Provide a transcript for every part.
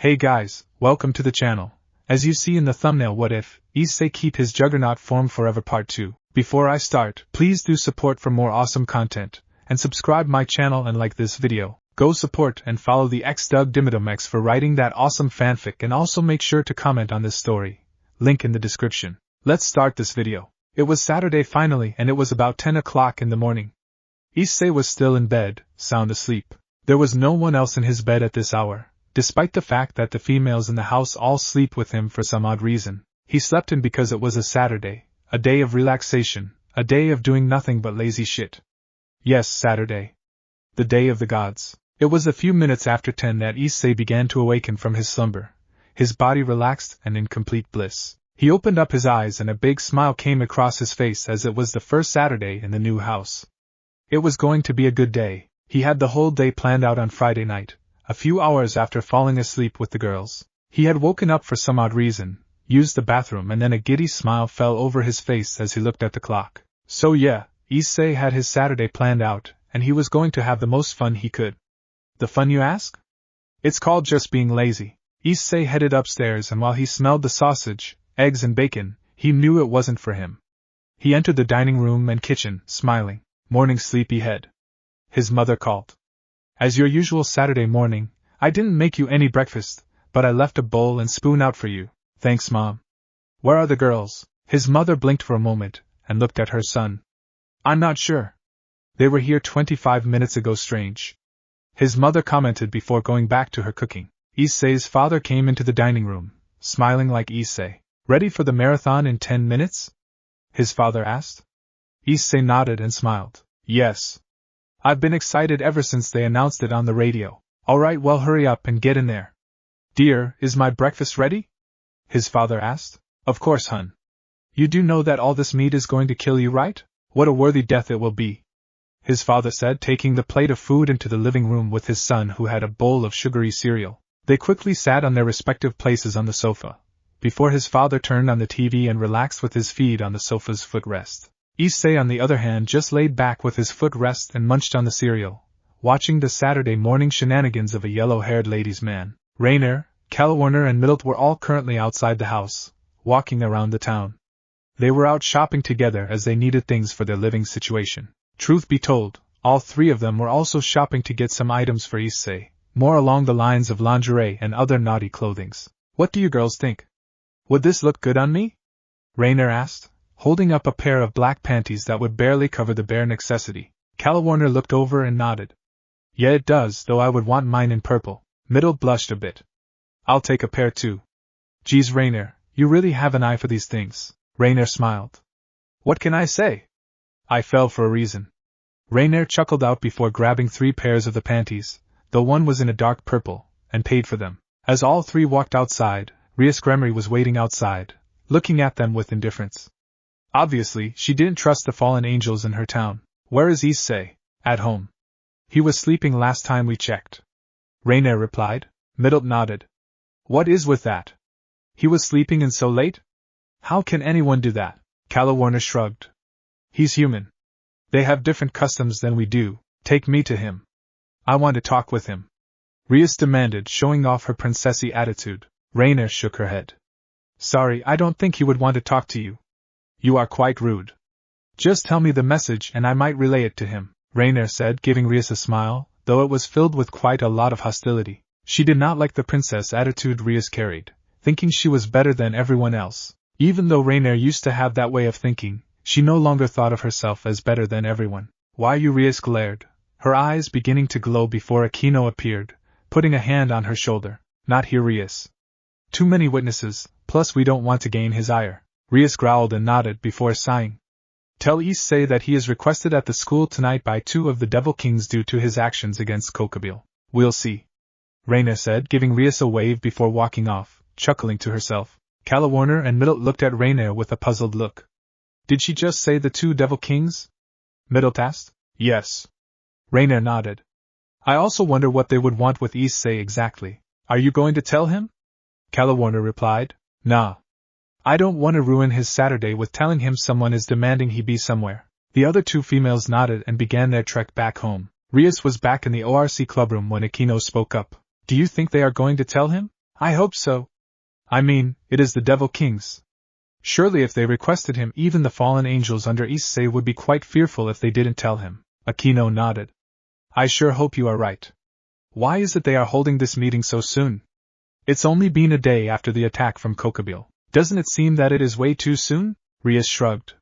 Hey guys, welcome to the channel. As you see in the thumbnail, what if Issei Keep his Juggernaut form forever part 2. Before I start, please do support for more awesome content, and subscribe my channel and like this video. Go support and follow the xDoug-Dimmadome-x for writing that awesome fanfic, and also make sure to comment on this story. Link in the description. Let's start this video. It was Saturday finally, and it was about 10 o'clock in the morning. Issei was still in bed, sound asleep. There was no one else in his bed at this hour. Despite the fact that the females in the house all sleep with him for some odd reason, he slept in because it was a Saturday, a day of relaxation, a day of doing nothing but lazy shit. Yes, Saturday. The day of the gods. It was a few minutes after 10 that Issei began to awaken from his slumber, his body relaxed and in complete bliss. He opened up his eyes and a big smile came across his face as it was the first Saturday in the new house. It was going to be a good day. He had the whole day planned out on Friday night. A few hours after falling asleep with the girls, he had woken up for some odd reason, used the bathroom, and then a giddy smile fell over his face as he looked at the clock. So yeah, Issei had his Saturday planned out, and he was going to have the most fun he could. The fun, you ask? It's called just being lazy. Issei headed upstairs, and while he smelled the sausage, eggs and bacon, he knew it wasn't for him. He entered the dining room and kitchen, smiling. Morning, sleepyhead. His mother called. As your usual Saturday morning, I didn't make you any breakfast, but I left a bowl and spoon out for you. Thanks, Mom. Where are the girls? His mother blinked for a moment, and looked at her son. I'm not sure. They were here 25 minutes ago, strange. His mother commented before going back to her cooking. Issei's father came into the dining room, smiling like Issei. Ready for the marathon in 10 minutes? His father asked. Issei nodded and smiled. Yes. I've been excited ever since they announced it on the radio. Alright, well, hurry up and get in there. Dear, is my breakfast ready? His father asked. Of course, hun. You do know that all this meat is going to kill you, right? What a worthy death it will be. His father said, taking the plate of food into the living room with his son, who had a bowl of sugary cereal. They quickly sat on their respective places on the sofa, before his father turned on the TV and relaxed with his feet on the sofa's footrest. Issei, on the other hand, just laid back with his footrest and munched on the cereal, watching the Saturday morning shenanigans of a yellow-haired ladies' man. Rainer, Calwarner and Middlet were all currently outside the house, walking around the town. They were out shopping together as they needed things for their living situation. Truth be told, all three of them were also shopping to get some items for Issei, more along the lines of lingerie and other naughty clothings. What do you girls think? Would this look good on me? Rainer asked, holding up a pair of black panties that would barely cover the bare necessity. Calwarner looked over and nodded. Yeah, it does, though I would want mine in purple. Middle blushed a bit. I'll take a pair too. Geez, Rainer, you really have an eye for these things. Rainer smiled. What can I say? I fell for a reason. Rainer chuckled out before grabbing 3 pairs of the panties, though one was in a dark purple, and paid for them. As all three walked outside, Rias was waiting outside, looking at them with indifference. Obviously, she didn't trust the fallen angels in her town. Where is Issei? At home. He was sleeping last time we checked. Rainer replied. Middlet nodded. What is with that? He was sleeping in so late? How can anyone do that? Calwarner shrugged. He's human. They have different customs than we do. Take me to him. I want to talk with him. Rias demanded, showing off her princessy attitude. Rainer shook her head. Sorry, I don't think he would want to talk to you. You are quite rude. Just tell me the message and I might relay it to him, Rainer said, giving Rias a smile, though it was filled with quite a lot of hostility. She did not like the princess attitude Rias carried, thinking she was better than everyone else. Even though Rainer used to have that way of thinking, she no longer thought of herself as better than everyone. Why you? Rias glared, her eyes beginning to glow before Aquino appeared, putting a hand on her shoulder. Not here, Rias. Too many witnesses, plus we don't want to gain his ire. Rias growled and nodded before sighing. Tell Issei that he is requested at the school tonight by 2 of the Devil Kings due to his actions against Kokabile. We'll see. Rainer said, giving Rias a wave before walking off, chuckling to herself. Calwarner and Middlet looked at Rainer with a puzzled look. Did she just say the 2 Devil Kings? Middlet asked. Yes. Rainer nodded. I also wonder what they would want with Issei exactly. Are you going to tell him? Calwarner replied. Nah. I don't want to ruin his Saturday with telling him someone is demanding he be somewhere. The other 2 females nodded and began their trek back home. Rias was back in the ORC clubroom when Aquino spoke up. Do you think they are going to tell him? I hope so. I mean, it is the Devil Kings. Surely if they requested him, even the fallen angels under Issei would be quite fearful if they didn't tell him. Aquino nodded. I sure hope you are right. Why is it they are holding this meeting so soon? It's only been a day after the attack from Kokabile. Doesn't it seem that it is way too soon? Rias shrugged.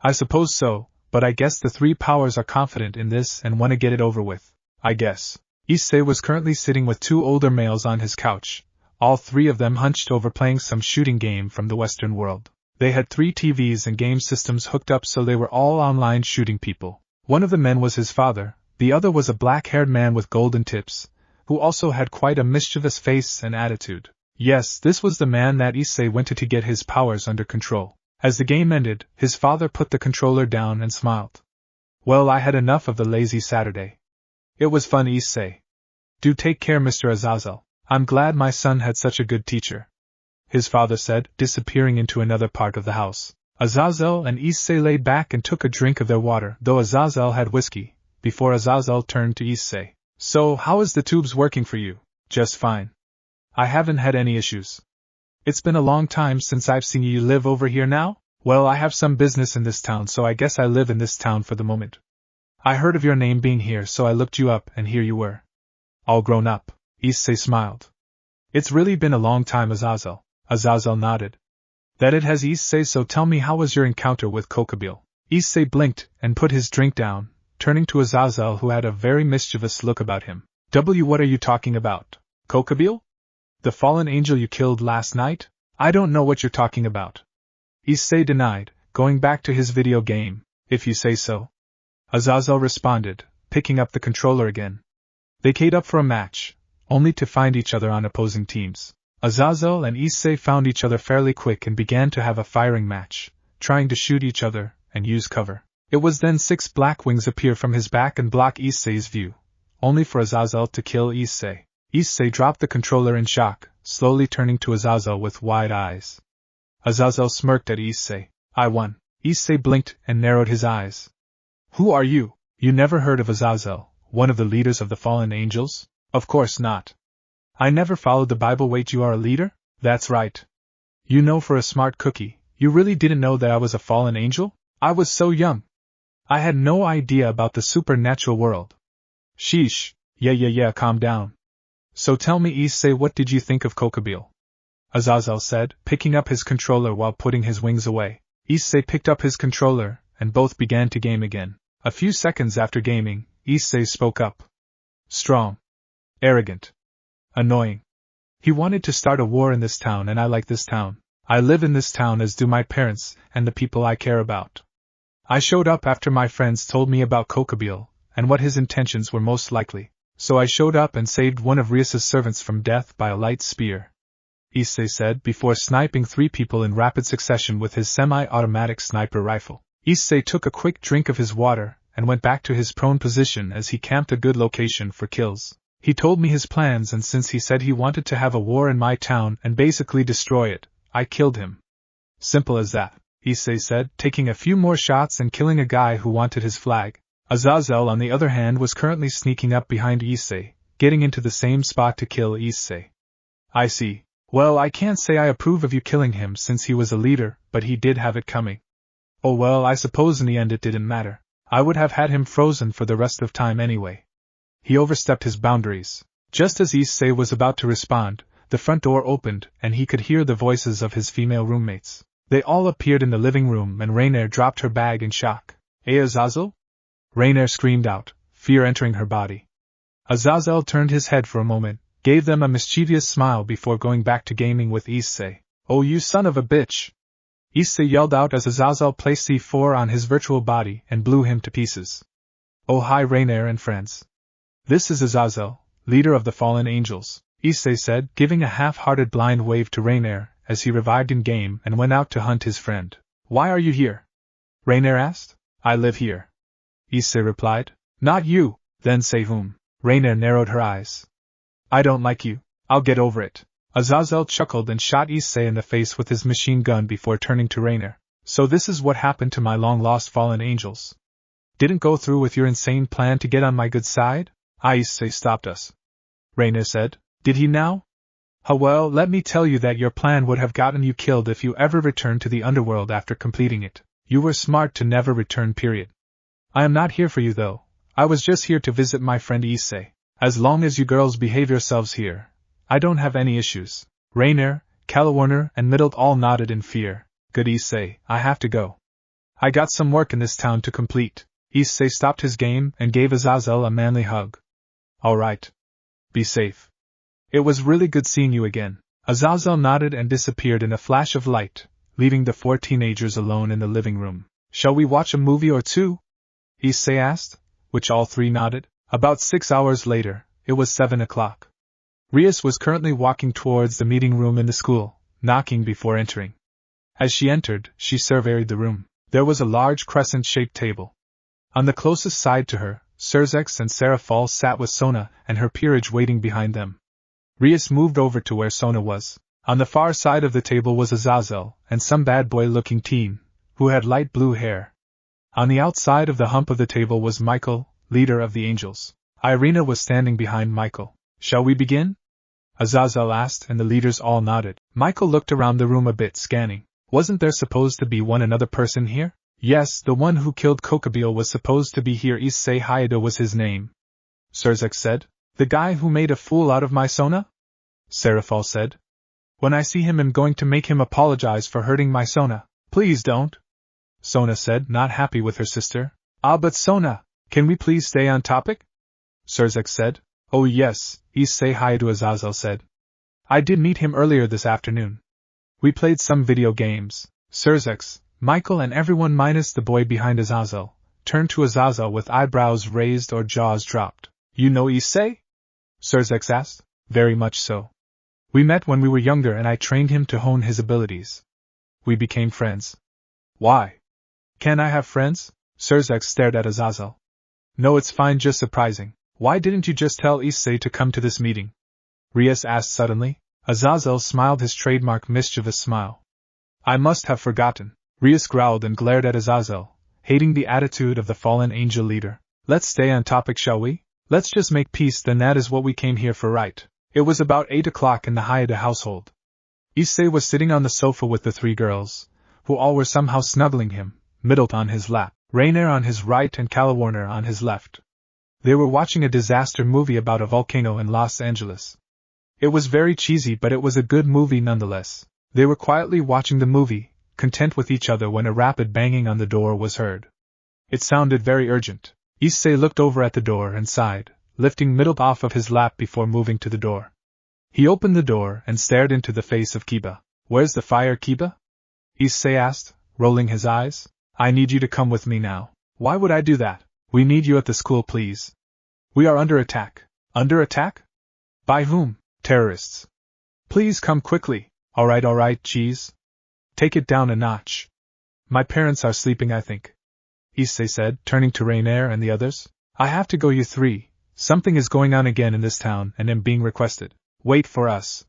I suppose so, but I guess the three powers are confident in this and want to get it over with, I guess. Issei was currently sitting with two older males on his couch, all three of them hunched over playing some shooting game from the Western world. They had 3 TVs and game systems hooked up, so they were all online shooting people. One of the men was his father, the other was a black-haired man with golden tips, who also had quite a mischievous face and attitude. Yes, this was the man that Issei went to get his powers under control. As the game ended, his father put the controller down and smiled. Well, I had enough of the lazy Saturday. It was fun, Issei. Do take care, Mr. Azazel. I'm glad my son had such a good teacher, his father said, disappearing into another part of the house. Azazel and Issei laid back and took a drink of their water, though Azazel had whiskey, before Azazel turned to Issei. So, how is the tubes working for you? Just fine. I haven't had any issues. It's been a long time since I've seen you. Live over here now? Well, I have some business in this town, so I guess I live in this town for the moment. I heard of your name being here, so I looked you up, and here you were. All grown up. Issei smiled. It's really been a long time, Azazel. Azazel nodded. That it has, Issei, so tell me, how was your encounter with Kokabile? Issei blinked and put his drink down, turning to Azazel, who had a very mischievous look about him. What are you talking about? Kokabile? The fallen angel you killed last night? I don't know what you're talking about. Issei denied, going back to his video game. If you say so. Azazel responded, picking up the controller again. They keyed up for a match, only to find each other on opposing teams. Azazel and Issei found each other fairly quick and began to have a firing match, trying to shoot each other and use cover. It was then 6 black wings appear from his back and block Issei's view, only for Azazel to kill Issei. Issei dropped the controller in shock, slowly turning to Azazel with wide eyes. Azazel smirked at Issei. I won. Issei blinked and narrowed his eyes. Who are you? You never heard of Azazel, one of the leaders of the fallen angels? Of course not. I never followed the Bible. Wait, you are a leader? That's right. You know, for a smart cookie, you really didn't know that I was a fallen angel? I was so young. I had no idea about the supernatural world. Sheesh. Yeah, calm down. So tell me, Issei, what did you think of Kokabile? Azazel said, picking up his controller while putting his wings away. Issei picked up his controller, and both began to game again. A few seconds after gaming, Issei spoke up. Strong. Arrogant. Annoying. He wanted to start a war in this town, and I like this town. I live in this town, as do my parents and the people I care about. I showed up after my friends told me about Kokabile and what his intentions were most likely, so I showed up and saved one of Rias' servants from death by a light spear, Issei said, before sniping 3 people in rapid succession with his semi-automatic sniper rifle. Issei took a quick drink of his water and went back to his prone position as he camped a good location for kills. He told me his plans, and since he said he wanted to have a war in my town and basically destroy it, I killed him. Simple as that, Issei said, taking a few more shots and killing a guy who wanted his flag. Azazel, on the other hand, was currently sneaking up behind Issei, getting into the same spot to kill Issei. I see. Well, I can't say I approve of you killing him since he was a leader, but he did have it coming. Oh well, I suppose in the end it didn't matter. I would have had him frozen for the rest of time anyway. He overstepped his boundaries. Just as Issei was about to respond, the front door opened and he could hear the voices of his female roommates. They all appeared in the living room and Rainier dropped her bag in shock. Azazel? Rainier screamed out, fear entering her body. Azazel turned his head for a moment, gave them a mischievous smile before going back to gaming with Issei. Oh, you son of a bitch! Issei yelled out as Azazel placed C4 on his virtual body and blew him to pieces. Oh, hi Rainier and friends. This is Azazel, leader of the fallen angels, Issei said, giving a half-hearted blind wave to Rainier as he revived in game and went out to hunt his friend. Why are you here? Rainier asked. I live here, Issei replied. Not you, then say whom? Rainier narrowed her eyes. I don't like you. I'll get over it. Azazel chuckled and shot Issei in the face with his machine gun before turning to Rainier. So this is what happened to my long-lost fallen angels. Didn't go through with your insane plan to get on my good side? Issei stopped us. Rainier said. Did he now? Well, let me tell you that your plan would have gotten you killed if you ever returned to the underworld after completing it. You were smart to never return, period. I am not here for you though. I was just here to visit my friend Issei. As long as you girls behave yourselves here, I don't have any issues. Rainier, Calawarner, and Middled all nodded in fear. Good Issei, I have to go. I got some work in this town to complete. Issei stopped his game and gave Azazel a manly hug. Alright. Be safe. It was really good seeing you again. Azazel nodded and disappeared in a flash of light, leaving the 4 teenagers alone in the living room. Shall we watch a movie or two? Issei asked, which all 3 nodded. About 6 hours later, it was 7 o'clock. Rias was currently walking towards the meeting room in the school, knocking before entering. As she entered, she surveyed the room. There was a large crescent-shaped table. On the closest side to her, Xerxes and Seraphal sat with Sona and her peerage waiting behind them. Rias moved over to where Sona was. On the far side of the table was Azazel and some bad boy-looking teen, who had light blue hair. On the outside of the hump of the table was Michael, leader of the angels. Irina was standing behind Michael. Shall we begin? Azazel asked, and the leaders all nodded. Michael looked around the room a bit, scanning. Wasn't there supposed to be another person here? Yes, the one who killed Kokabeel was supposed to be here. Issei Hyoudou was his name. Xerxes said. The guy who made a fool out of my Sona? Seraphal said. When I see him, I'm going to make him apologize for hurting my Sona. Please don't. Sona said, not happy with her sister. But Sona, can we please stay on topic? Xerxes said. Oh yes, Issei Hyoudou, Azazel said. I did meet him earlier this afternoon. We played some video games. Xerxes, Michael and everyone minus the boy behind Azazel turned to Azazel with eyebrows raised or jaws dropped. You know Issei? Xerxes asked. Very much so. We met when we were younger and I trained him to hone his abilities. We became friends. Why? Can I have friends? Xerxes stared at Azazel. No, it's fine, just surprising. Why didn't you just tell Issei to come to this meeting? Rias asked suddenly. Azazel smiled his trademark mischievous smile. I must have forgotten. Rias growled and glared at Azazel, hating the attitude of the fallen angel leader. Let's stay on topic, shall we? Let's just make peace, then that is what we came here for, right? It was about 8 o'clock in the Hyoudou household. Issei was sitting on the sofa with the 3 girls, who all were somehow snuggling him, Middled on his lap, Rainier on his right and Calawarner on his left. They were watching a disaster movie about a volcano in Los Angeles. It was very cheesy, but it was a good movie nonetheless. They were quietly watching the movie, content with each other, when a rapid banging on the door was heard. It sounded very urgent. Issei looked over at the door and sighed, lifting Middled off of his lap before moving to the door. He opened the door and stared into the face of Kiba. Where's the fire, Kiba? Issei asked, rolling his eyes. I need you to come with me now. Why would I do that? We need you at the school, please. We are under attack. Under attack? By whom? Terrorists. Please come quickly. Alright, cheese. Take it down a notch. My parents are sleeping, I think. Issei said, turning to Rainier and the others. I have to go, you 3. Something is going on again in this town and am being requested. Wait for us.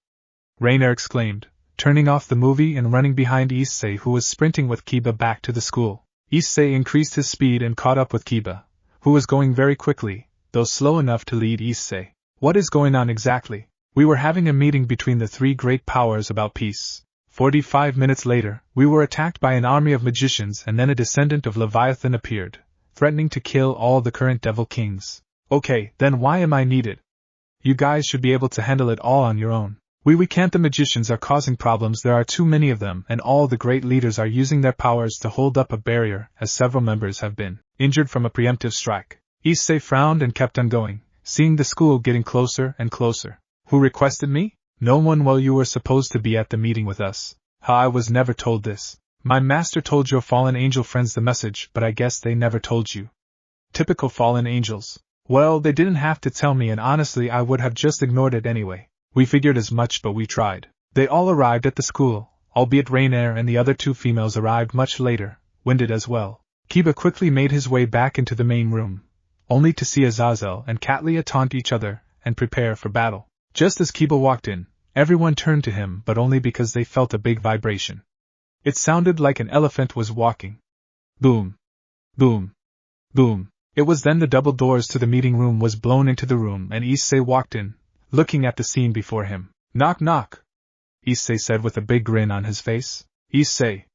Rainier exclaimed, turning off the movie and running behind Issei, who was sprinting with Kiba back to the school. Issei increased his speed and caught up with Kiba, who was going very quickly, though slow enough to lead Issei. What is going on exactly? We were having a meeting between the 3 great powers about peace. 45 minutes later, we were attacked by an army of magicians, and then a descendant of Leviathan appeared, threatening to kill all the current devil kings. Okay, then why am I needed? You guys should be able to handle it all on your own. We can't. The magicians are causing problems. There are too many of them, and all the great leaders are using their powers to hold up a barrier, as several members have been injured from a preemptive strike. Issei frowned and kept on going, seeing the school getting closer and closer. Who requested me? No one. Well, you were supposed to be at the meeting with us. I was never told this. My master told your fallen angel friends the message, but I guess they never told you. Typical fallen angels. Well, they didn't have to tell me, and honestly I would have just ignored it anyway. We figured as much, but we tried. They all arrived at the school, albeit Rainier and the other 2 females arrived much later, winded as well. Kiba quickly made his way back into the main room, only to see Azazel and Katlia taunt each other and prepare for battle. Just as Kiba walked in, everyone turned to him, but only because they felt a big vibration. It sounded like an elephant was walking. Boom. Boom. Boom. It was then the double doors to the meeting room was blown into the room and Issei walked in, looking at the scene before him. Knock knock, Issei said with a big grin on his face. Issei,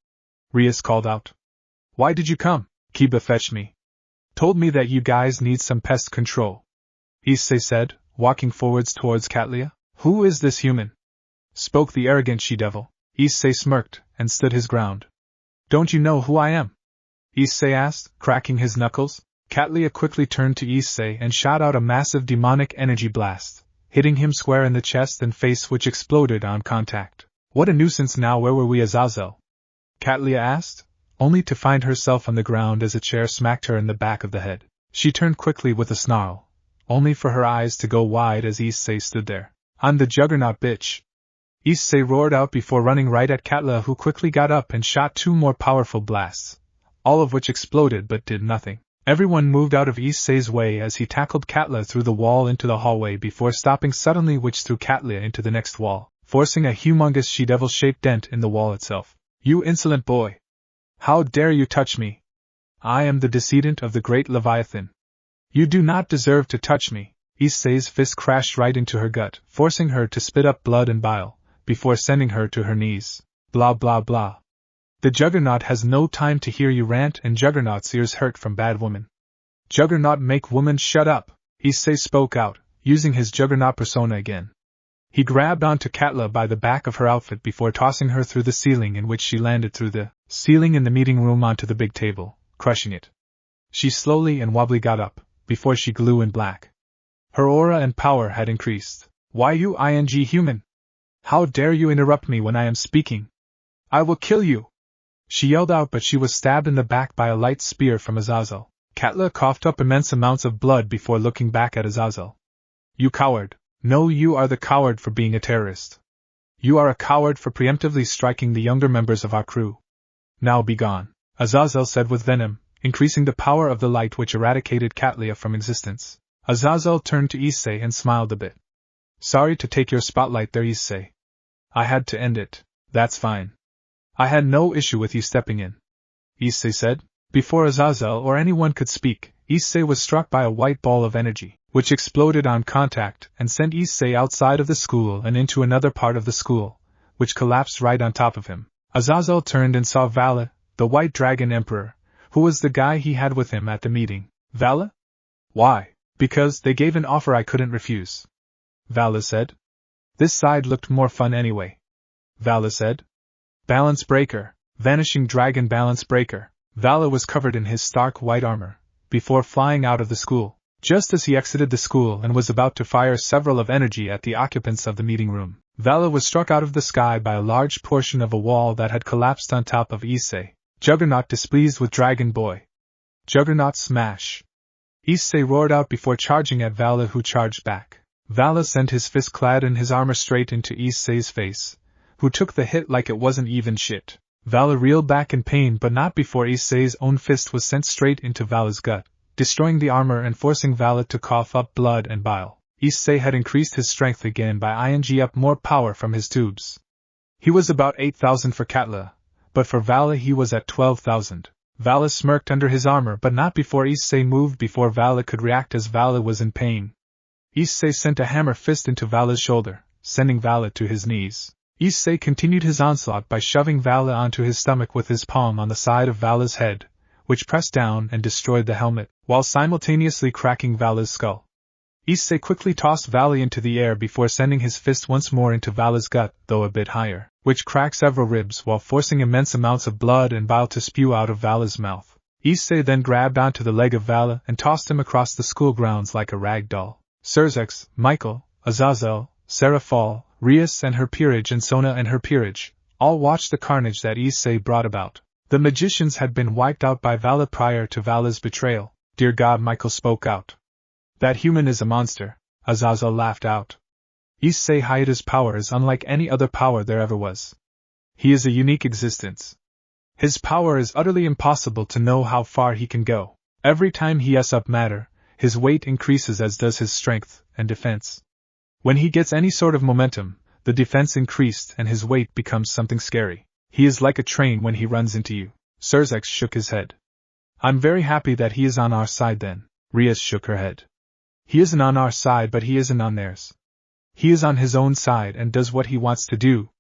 Rias called out. Why did you come? Kiba fetched me. Told me that you guys need some pest control, Issei said, walking forwards towards Katlia. Who is this human? Spoke the arrogant she-devil. Issei smirked, and stood his ground. Don't you know who I am? Issei asked, cracking his knuckles. Katlia quickly turned to Issei and shot out a massive demonic energy blast, hitting him square in the chest and face, which exploded on contact. What a nuisance! Now where were we, Azazel? Katlia asked, only to find herself on the ground as a chair smacked her in the back of the head. She turned quickly with a snarl, only for her eyes to go wide as Issei stood there. I'm the Juggernaut, bitch! Issei roared out before running right at Katla, who quickly got up and shot 2 more powerful blasts, all of which exploded but did nothing. Everyone moved out of Issei's way as he tackled Katla through the wall into the hallway before stopping suddenly, which threw Katla into the next wall, forcing a humongous she-devil-shaped dent in the wall itself. You insolent boy! How dare you touch me? I am the descendant of the great Leviathan. You do not deserve to touch me. Issei's fist crashed right into her gut, forcing her to spit up blood and bile, before sending her to her knees. Blah blah blah. The Juggernaut has no time to hear you rant, and Juggernaut's ears hurt from bad woman. Juggernaut, make woman shut up, Issei spoke out, using his Juggernaut persona again. He grabbed onto Katla by the back of her outfit before tossing her through the ceiling, in which she landed through the ceiling in the meeting room onto the big table, crushing it. She slowly and wobbly got up, before she glue in black. Her aura and power had increased. Why you human? How dare you interrupt me when I am speaking? I will kill you! She yelled out, but she was stabbed in the back by a light spear from Azazel. Katla coughed up immense amounts of blood before looking back at Azazel. You coward! No, you are the coward for being a terrorist. You are a coward for preemptively striking the younger members of our crew. Now be gone, Azazel said with venom, increasing the power of the light which eradicated Katlia from existence. Azazel turned to Issei and smiled a bit. Sorry to take your spotlight there, Issei. I had to end it. That's fine. I had no issue with you stepping in, Issei said. Before Azazel or anyone could speak, Issei was struck by a white ball of energy, which exploded on contact and sent Issei outside of the school and into another part of the school, which collapsed right on top of him. Azazel turned and saw Vali, the White Dragon Emperor, who was the guy he had with him at the meeting. Vali? Why? Because they gave an offer I couldn't refuse, Vali said. This side looked more fun anyway, Vali said. Balance breaker, vanishing dragon balance breaker. Vali was covered in his stark white armor, before flying out of the school. Just as he exited the school and was about to fire several of energy at the occupants of the meeting room, Vali was struck out of the sky by a large portion of a wall that had collapsed on top of Issei. Juggernaut displeased with Dragon Boy. Juggernaut smash! Issei roared out before charging at Vali, who charged back. Vali sent his fist clad in his armor straight into Issei's face, who took the hit like it wasn't even shit. Vali reeled back in pain, but not before Issei's own fist was sent straight into Vali's gut, destroying the armor and forcing Vali to cough up blood and bile. Issei had increased his strength again by ing up more power from his tubes. He was about 8,000 for Katla, but for Vali he was at 12,000. Vali smirked under his armor, but not before Issei moved before Vali could react, as Vali was in pain. Issei sent a hammer fist into Vali's shoulder, sending Vali to his knees. Issei continued his onslaught by shoving Vali onto his stomach with his palm on the side of Vali's head, which pressed down and destroyed the helmet, while simultaneously cracking Vali's skull. Issei quickly tossed Vali into the air before sending his fist once more into Vali's gut, though a bit higher, which cracked several ribs while forcing immense amounts of blood and bile to spew out of Vali's mouth. Issei then grabbed onto the leg of Vali and tossed him across the school grounds like a rag doll. Surzex, Michael, Azazel, Sarah Fall, Rias and her peerage, and Sona and her peerage, all watched the carnage that Issei brought about. The magicians had been wiped out by Vali prior to Vali's betrayal. Dear God, Michael spoke out. That human is a monster, Azazel laughed out. Issei Hyoudo's power is unlike any other power there ever was. He is a unique existence. His power is utterly impossible to know how far he can go. Every time he up matter, his weight increases, as does his strength and defense. When he gets any sort of momentum, the defense increased and his weight becomes something scary. He is like a train when he runs into you. Surzex shook his head. I'm very happy that he is on our side then. Rias shook her head. He isn't on our side, but he isn't on theirs. He is on his own side and does what he wants to do.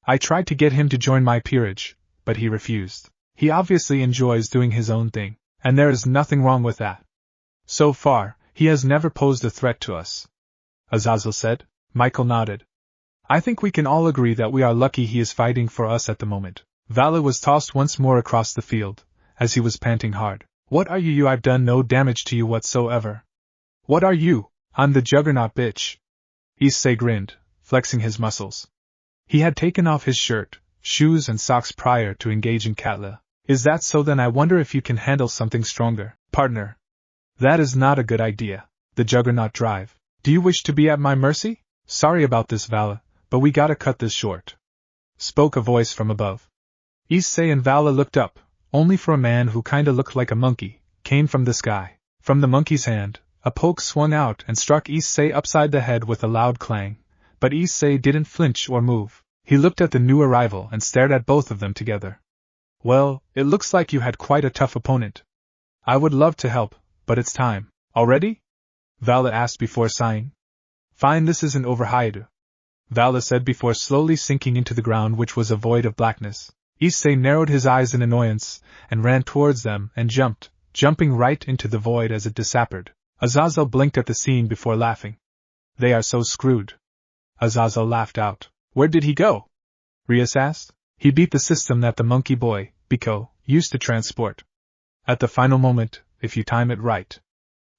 I tried to get him to join my peerage, but he refused. He obviously enjoys doing his own thing, and there is nothing wrong with that. So far, he has never posed a threat to us. Azazel said. Michael nodded. I think we can all agree that we are lucky he is fighting for us at the moment. Vali was tossed once more across the field, as he was panting hard. What are you? I've done no damage to you whatsoever. What are you? I'm the Juggernaut, bitch. Issei grinned, flexing his muscles. He had taken off his shirt, shoes and socks prior to engaging Katla. Is that so? Then I wonder if you can handle something stronger, partner. That is not a good idea. The Juggernaut drive. Do you wish to be at my mercy? Sorry about this, Vala, but we gotta cut this short. Spoke a voice from above. Issei and Vala looked up, only for a man who kinda looked like a monkey, came from the sky. From the monkey's hand, a poke swung out and struck Issei upside the head with a loud clang, but Issei didn't flinch or move. He looked at the new arrival and stared at both of them together. Well, it looks like you had quite a tough opponent. I would love to help, but it's time. Already? Vala asked before sighing. Fine, this isn't over, Hyoudou. Vala said before slowly sinking into the ground, which was a void of blackness. Issei narrowed his eyes in annoyance, and ran towards them and jumping right into the void as it disappeared. Azazel blinked at the scene before laughing. They are so screwed. Azazel laughed out. Where did he go? Rias asked. He beat the system that the monkey boy, Biko, used to transport. At the final moment, if you time it right.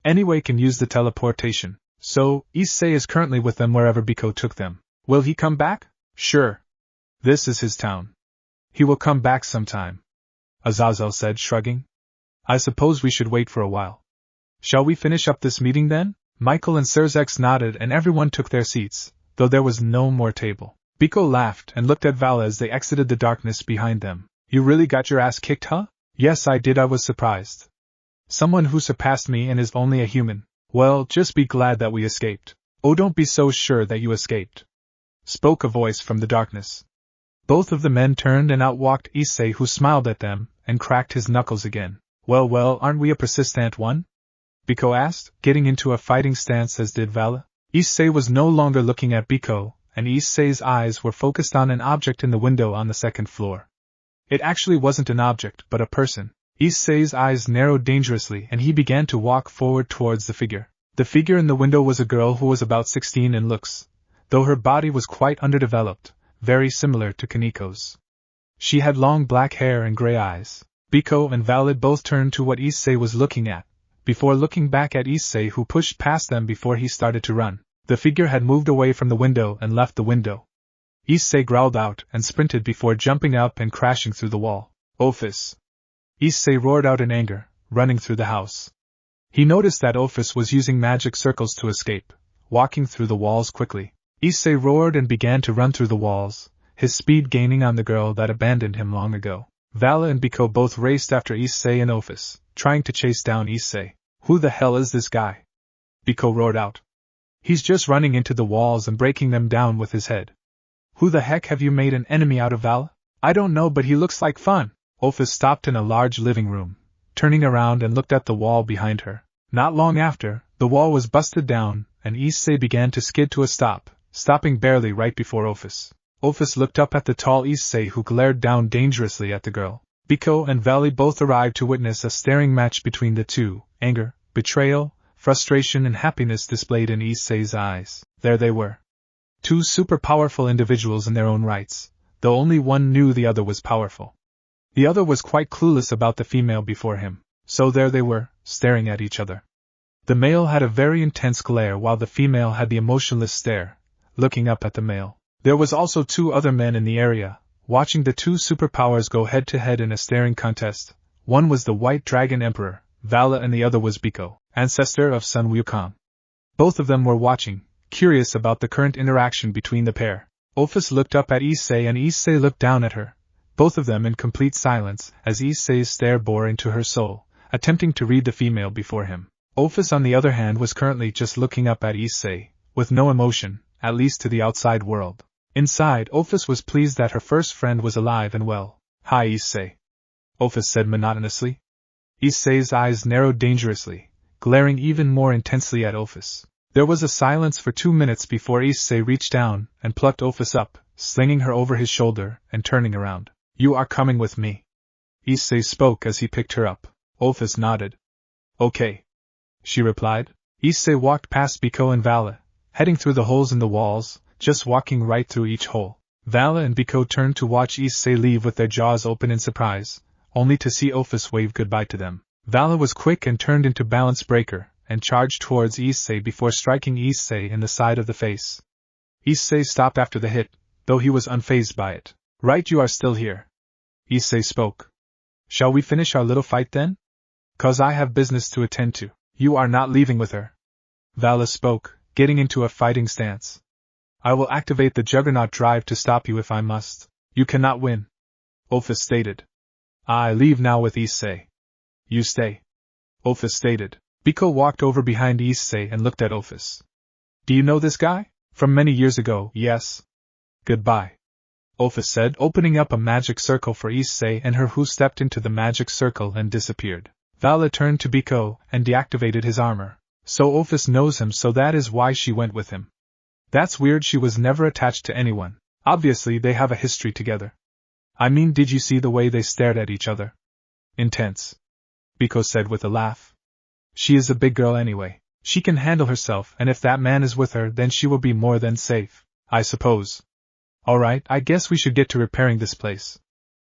Anyway, can use the teleportation. So, Issei is currently with them wherever Biko took them. Will he come back? Sure. This is his town. He will come back sometime. Azazel said, shrugging. I suppose we should wait for a while. Shall we finish up this meeting then? Michael and Sirzex nodded and everyone took their seats, though there was no more table. Biko laughed and looked at Vala as they exited the darkness behind them. You really got your ass kicked, huh? Yes, I did. I was surprised. Someone who surpassed me and is only a human. Well, just be glad that we escaped. Oh, don't be so sure that you escaped. Spoke a voice from the darkness. Both of the men turned and out walked Issei, who smiled at them and cracked his knuckles again. Well, aren't we a persistent one? Biko asked, getting into a fighting stance, as did Vala. Issei was no longer looking at Biko, and Issei's eyes were focused on an object in the window on the second floor. It actually wasn't an object, but a person. Issei's eyes narrowed dangerously and he began to walk forward towards the figure. The figure in the window was a girl who was about 16 in looks, though her body was quite underdeveloped, very similar to Kaniko's. She had long black hair and gray eyes. Biko and Valid both turned to what Issei was looking at, before looking back at Issei, who pushed past them before he started to run. The figure had moved away from the window and left the window. Issei growled out and sprinted before jumping up and crashing through the wall. Ophis! Issei roared out in anger, running through the house. He noticed that Ophis was using magic circles to escape, walking through the walls quickly. Issei roared and began to run through the walls, his speed gaining on the girl that abandoned him long ago. Vala and Biko both raced after Issei and Ophis, trying to chase down Issei. Who the hell is this guy? Biko roared out. He's just running into the walls and breaking them down with his head. Who the heck have you made an enemy out of, Vala? I don't know, but he looks like fun. Ophis stopped in a large living room, turning around and looked at the wall behind her. Not long after, the wall was busted down, and Issei began to skid to a stop, stopping barely right before Ophis. Ophis looked up at the tall Issei, who glared down dangerously at the girl. Biko and Vali both arrived to witness a staring match between the two, anger, betrayal, frustration and happiness displayed in Issei's eyes. There they were. Two super powerful individuals in their own rights, though only one knew the other was powerful. The other was quite clueless about the female before him, so there they were, staring at each other. The male had a very intense glare while the female had the emotionless stare, looking up at the male. There was also two other men in the area, watching the two superpowers go head-to-head in a staring contest. One was the White Dragon Emperor, Vala, and the other was Biko, ancestor of Sun Wukong. Both of them were watching, curious about the current interaction between the pair. Ophis looked up at Issei and Issei looked down at her, both of them in complete silence, as Issei's stare bore into her soul, attempting to read the female before him. Ophis, on the other hand, was currently just looking up at Issei, with no emotion, at least to the outside world. Inside, Ophis was pleased that her first friend was alive and well. Hi, Issei, Ophis said monotonously. Issei's eyes narrowed dangerously, glaring even more intensely at Ophis. There was a silence for 2 minutes before Issei reached down and plucked Ophis up, slinging her over his shoulder and turning around. You are coming with me. Issei spoke as he picked her up. Ophis nodded. Okay. She replied. Issei walked past Biko and Vali, heading through the holes in the walls, just walking right through each hole. Vali and Biko turned to watch Issei leave with their jaws open in surprise, only to see Ophis wave goodbye to them. Vali was quick and turned into balance breaker, and charged towards Issei before striking Issei in the side of the face. Issei stopped after the hit, though he was unfazed by it. Right, you are still here. Issei spoke. Shall we finish our little fight then? 'Cause I have business to attend to. You are not leaving with her. Vali spoke, getting into a fighting stance. I will activate the Juggernaut drive to stop you if I must. You cannot win. Ophis stated. I leave now with Issei. You stay. Ophis stated. Biko walked over behind Issei and looked at Ophis. Do you know this guy? From many years ago, yes. Goodbye. Ophis said, opening up a magic circle for Issei and her, who stepped into the magic circle and disappeared. Vali turned to Biko and deactivated his armor. So Ophis knows him, so that is why she went with him. That's weird, she was never attached to anyone. Obviously they have a history together. I mean, did you see the way they stared at each other? Intense. Biko said with a laugh. She is a big girl anyway. She can handle herself, and if that man is with her, then she will be more than safe, I suppose. Alright, I guess we should get to repairing this place.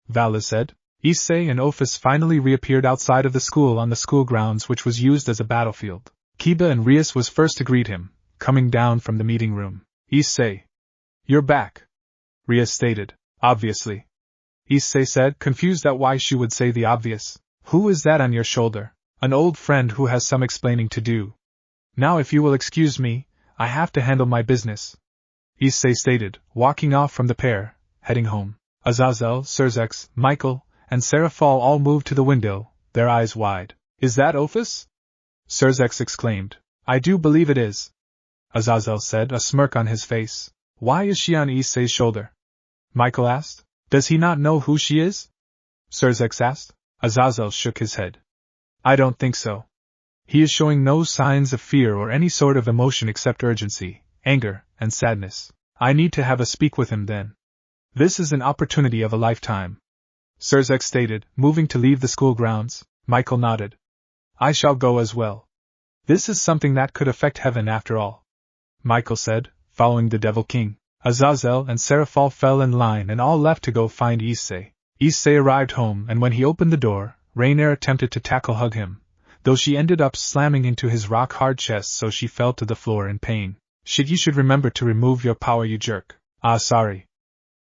Vali said. Issei and Ophis finally reappeared outside of the school on the school grounds, which was used as a battlefield. Kiba and Rias was first to greet him, coming down from the meeting room. Issei. You're back. Rias stated. Obviously. Issei said, confused at why she would say the obvious. Who is that on your shoulder? An old friend who has some explaining to do. Now if you will excuse me, I have to handle my business. Issei stated, walking off from the pair, heading home. Azazel, Serzex, Michael, and Seraphal all moved to the window, their eyes wide. Is that Ophis? Serzex exclaimed. I do believe it is. Azazel said, a smirk on his face. Why is she on Issei's shoulder? Michael asked. Does he not know who she is? Serzex asked. Azazel shook his head. I don't think so. He is showing no signs of fear or any sort of emotion except urgency, anger, and sadness. I need to have a speak with him then. This is an opportunity of a lifetime. Serzex stated, moving to leave the school grounds. Michael nodded. I shall go as well. This is something that could affect heaven after all. Michael said, following the Devil King. Azazel and Seraphal fell in line and all left to go find Issei. Issei arrived home, and when he opened the door, Rainier attempted to hug him, though she ended up slamming into his rock-hard chest, so she fell to the floor in pain. You should remember to remove your power, you jerk. Ah, sorry.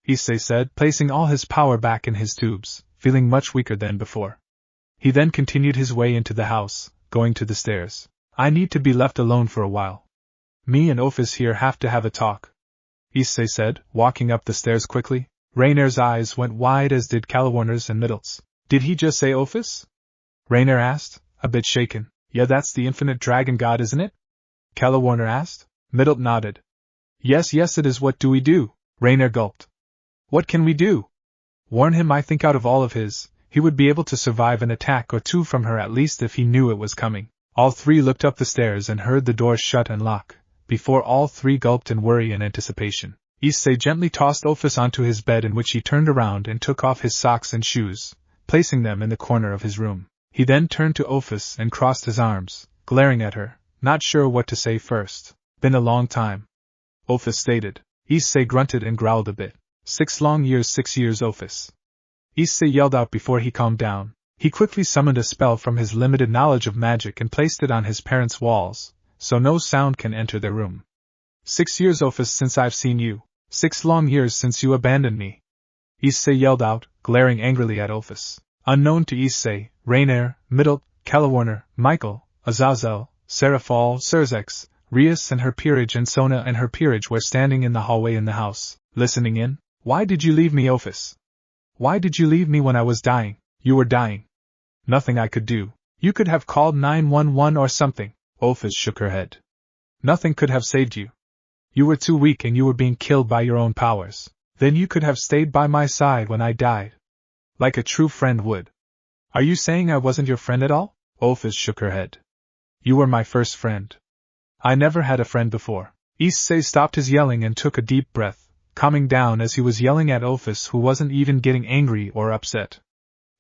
Issei said, placing all his power back in his tubes, feeling much weaker than before. He then continued his way into the house, going to the stairs. I need to be left alone for a while. Me and Ophis here have to have a talk. Issei said, walking up the stairs quickly. Rainier's eyes went wide, as did Calawarner's and Middle's. Did he just say Ophis? Rainier asked, a bit shaken. Yeah, that's the infinite dragon god, isn't it? Calawarner asked. Middle nodded. Yes, it is. What do we do? Rainier gulped. What can we do? Warn him. I think out of all of his, he would be able to survive an attack or two from her, at least if he knew it was coming. All three looked up the stairs and heard the door shut and lock, before all three gulped in worry and anticipation. Issei gently tossed Ophis onto his bed, in which he turned around and took off his socks and shoes, placing them in the corner of his room. He then turned to Ophis and crossed his arms, glaring at her, not sure what to say first. Been a long time. Ophis stated. Issei grunted and growled a bit. 6 long years, 6 years, Ophis. Issei yelled out before he calmed down. He quickly summoned a spell from his limited knowledge of magic and placed it on his parents' walls, so no sound can enter their room. 6 years, Ophis, since I've seen you. 6 long years since you abandoned me. Issei yelled out, glaring angrily at Ophis. Unknown to Issei, Rainier, Middle, Calawarner, Michael, Azazel, Seraphal, Serzex, Rias and her peerage and Sona and her peerage were standing in the hallway in the house, listening in. Why did you leave me, Ophis? Why did you leave me when I was dying? You were dying. Nothing I could do. You could have called 911 or something. Ophis shook her head. Nothing could have saved you. You were too weak and you were being killed by your own powers. Then you could have stayed by my side when I died. Like a true friend would. Are you saying I wasn't your friend at all? Ophis shook her head. You were my first friend. I never had a friend before. Issei stopped his yelling and took a deep breath, calming down as he was yelling at Ophis, who wasn't even getting angry or upset.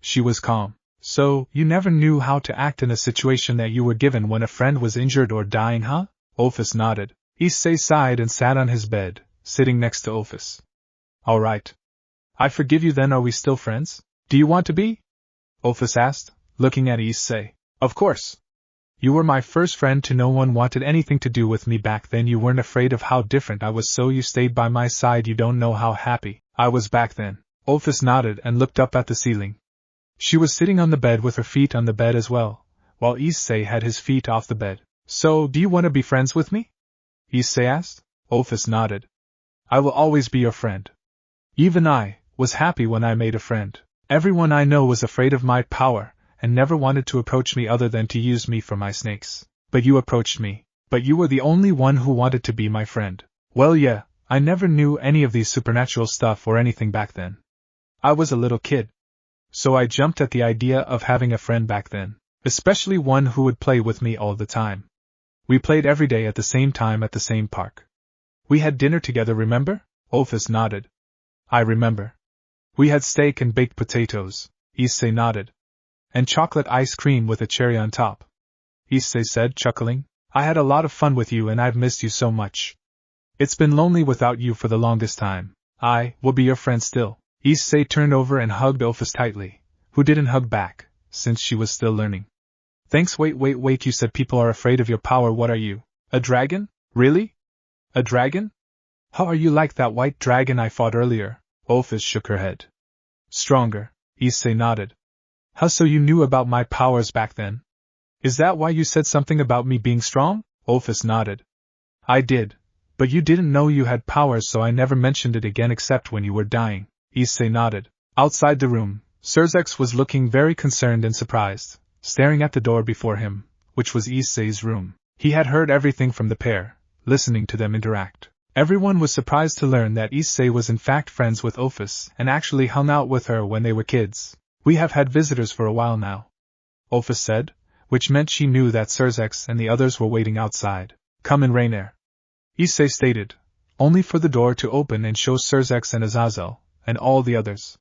She was calm. So, you never knew how to act in a situation that you were given when a friend was injured or dying, huh? Ophis nodded. Issei sighed and sat on his bed, sitting next to Ophis. All right. I forgive you then. Are we still friends? Do you want to be? Ophis asked, looking at Issei. Of course. You were my first friend too. No one wanted anything to do with me back then. You weren't afraid of how different I was, so you stayed by my side. You don't know how happy I was back then. Ophis nodded and looked up at the ceiling. She was sitting on the bed with her feet on the bed as well, while Issei had his feet off the bed. So, do you want to be friends with me? Issei asked. Ophis nodded. I will always be your friend. Even I was happy when I made a friend. Everyone I know was afraid of my power, and never wanted to approach me other than to use me for my snakes. But you approached me. But you were the only one who wanted to be my friend. Well, yeah, I never knew any of these supernatural stuff or anything back then. I was a little kid. So I jumped at the idea of having a friend back then, especially one who would play with me all the time. We played every day at the same time at the same park. We had dinner together, remember? Ophis nodded. I remember. We had steak and baked potatoes. Issei nodded. And chocolate ice cream with a cherry on top. Issei said, chuckling. I had a lot of fun with you and I've missed you so much. It's been lonely without you for the longest time. I will be your friend still. Issei turned over and hugged Ophis tightly, who didn't hug back, since she was still learning. Thanks. Wait, you said people are afraid of your power. What are you? A dragon? Really? A dragon? How are you like that white dragon I fought earlier? Ophis shook her head. Stronger, Issei nodded. How so you knew about my powers back then? Is that why you said something about me being strong? Ophis nodded. I did, but you didn't know you had powers, so I never mentioned it again except when you were dying. Issei nodded. Outside the room, xDoug was looking very concerned and surprised, staring at the door before him, which was Issei's room. He had heard everything from the pair, listening to them interact. Everyone was surprised to learn that Issei was in fact friends with Ophis and actually hung out with her when they were kids. We have had visitors for a while now, Ophis said, which meant she knew that xDoug and the others were waiting outside. Come in, Rainier. Issei stated, only for the door to open and show xDoug and Azazel, and all the others.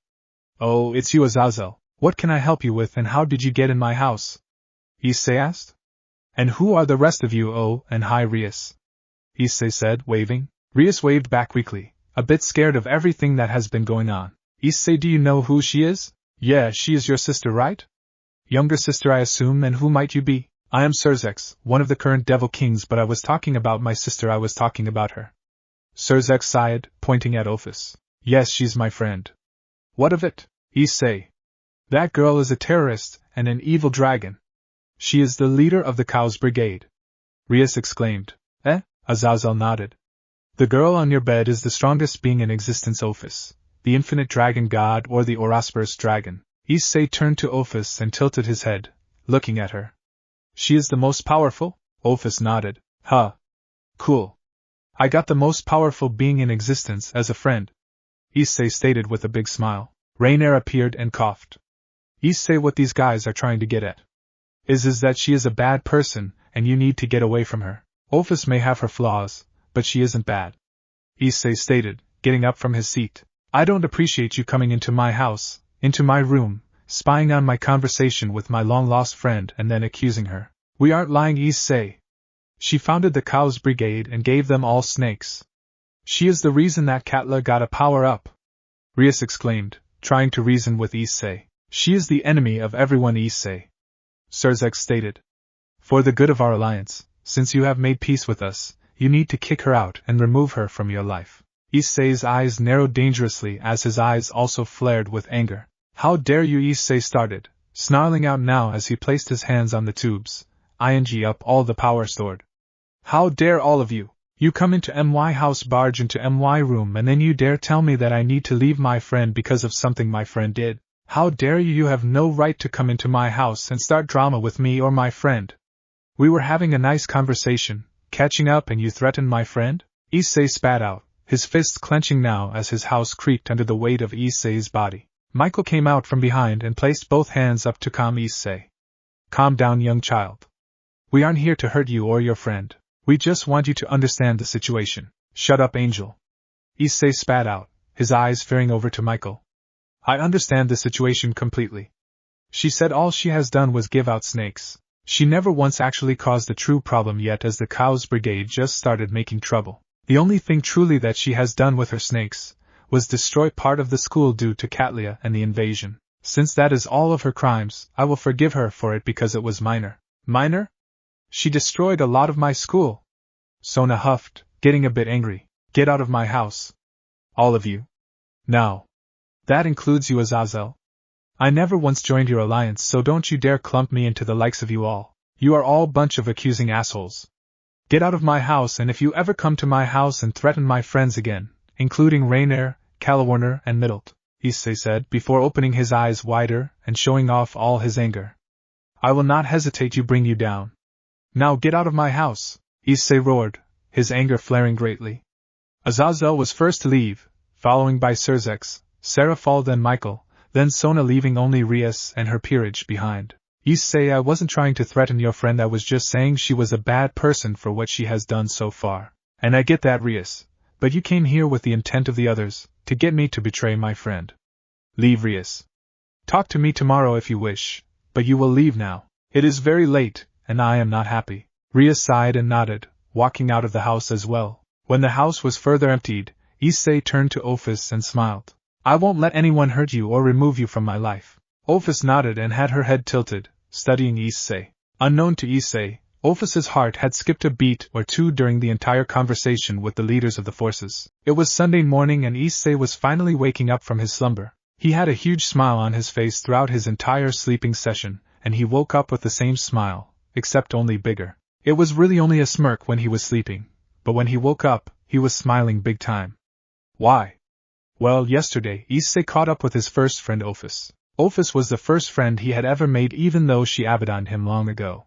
Oh, it's you, Azazel. What can I help you with and how did you get in my house? Issei asked. And who are the rest of you? Oh, and hi, Rias. Issei said, waving. Rias waved back weakly, a bit scared of everything that has been going on. Issei, do you know who she is? Yeah, she is your sister, right? Younger sister, I assume, and who might you be? I am xDoug, one of the current Devil Kings, but I was talking about my sister. I was talking about her. xDoug sighed, pointing at Ophis. Yes, she's my friend. What of it? Issei. That girl is a terrorist and an evil dragon. She is the leader of the Cows Brigade. Rias exclaimed. Eh? Azazel nodded. The girl on your bed is the strongest being in existence, Ophis, the infinite dragon god or the Orosperous dragon. Issei turned to Ophis and tilted his head, looking at her. She is the most powerful? Ophis nodded. Huh. Cool. I got the most powerful being in existence as a friend, Issei stated with a big smile. Rainier appeared and coughed. Issei, what these guys are trying to get at is that she is a bad person and you need to get away from her. Ophis may have her flaws, but she isn't bad, Issei stated, getting up from his seat. I don't appreciate you coming into my house, into my room, spying on my conversation with my long-lost friend and then accusing her. We aren't lying, Issei. She founded the Cows Brigade and gave them all snakes. She is the reason that Katla got a power-up, Rias exclaimed, trying to reason with Issei. She is the enemy of everyone, Issei, xDoug stated. For the good of our alliance, since you have made peace with us, you need to kick her out and remove her from your life. Issei's eyes narrowed dangerously as his eyes also flared with anger. How dare you, Issei started, snarling out now as he placed his hands on the tubes, ing up all the power stored. How dare all of you! You come into my house, barge into my room, and then you dare tell me that I need to leave my friend because of something my friend did. How dare you! You have no right to come into my house and start drama with me or my friend. We were having a nice conversation, catching up, and you threatened my friend? Issei spat out, his fists clenching now as his house creaked under the weight of Issei's body. Michael came out from behind and placed both hands up to calm Issei. Calm down, young child. We aren't here to hurt you or your friend. We just want you to understand the situation. Shut up, Angel. Issei spat out, his eyes veering over to Michael. I understand the situation completely. She said all she has done was give out snakes. She never once actually caused a true problem yet, as the Cows Brigade just started making trouble. The only thing truly that she has done with her snakes was destroy part of the school due to Katlia and the invasion. Since that is all of her crimes, I will forgive her for it because it was minor. Minor? She destroyed a lot of my school. Sona huffed, getting a bit angry. Get out of my house. All of you. Now. That includes you, Azazel. I never once joined your alliance, so don't you dare clump me into the likes of you all. You are all bunch of accusing assholes. Get out of my house, and if you ever come to my house and threaten my friends again, including Rainier, Calawarner, and Middlet, Issei said, before opening his eyes wider and showing off all his anger, I will not hesitate to bring you down. Now get out of my house, Issei roared, his anger flaring greatly. Azazel was first to leave, following by Serzex, Serafald and Michael, then Sona, leaving only Rias and her peerage behind. Issei, I wasn't trying to threaten your friend, I was just saying she was a bad person for what she has done so far. And I get that, Rias, but you came here with the intent of the others, to get me to betray my friend. Leave, Rias. Talk to me tomorrow if you wish, but you will leave now. It is very late, and I am not happy. Rias sighed and nodded, walking out of the house as well. When the house was further emptied, Issei turned to Ophis and smiled. I won't let anyone hurt you or remove you from my life. Ophis nodded and had her head tilted, studying Issei. Unknown to Issei, Ophis's heart had skipped a beat or two during the entire conversation with the leaders of the forces. It was Sunday morning and Issei was finally waking up from his slumber. He had a huge smile on his face throughout his entire sleeping session, and he woke up with the same smile, except only bigger. It was really only a smirk when he was sleeping, but when he woke up, he was smiling big time. Why? Well, yesterday, Issei caught up with his first friend Ophis. Ophis was the first friend he had ever made, even though she abandoned him long ago.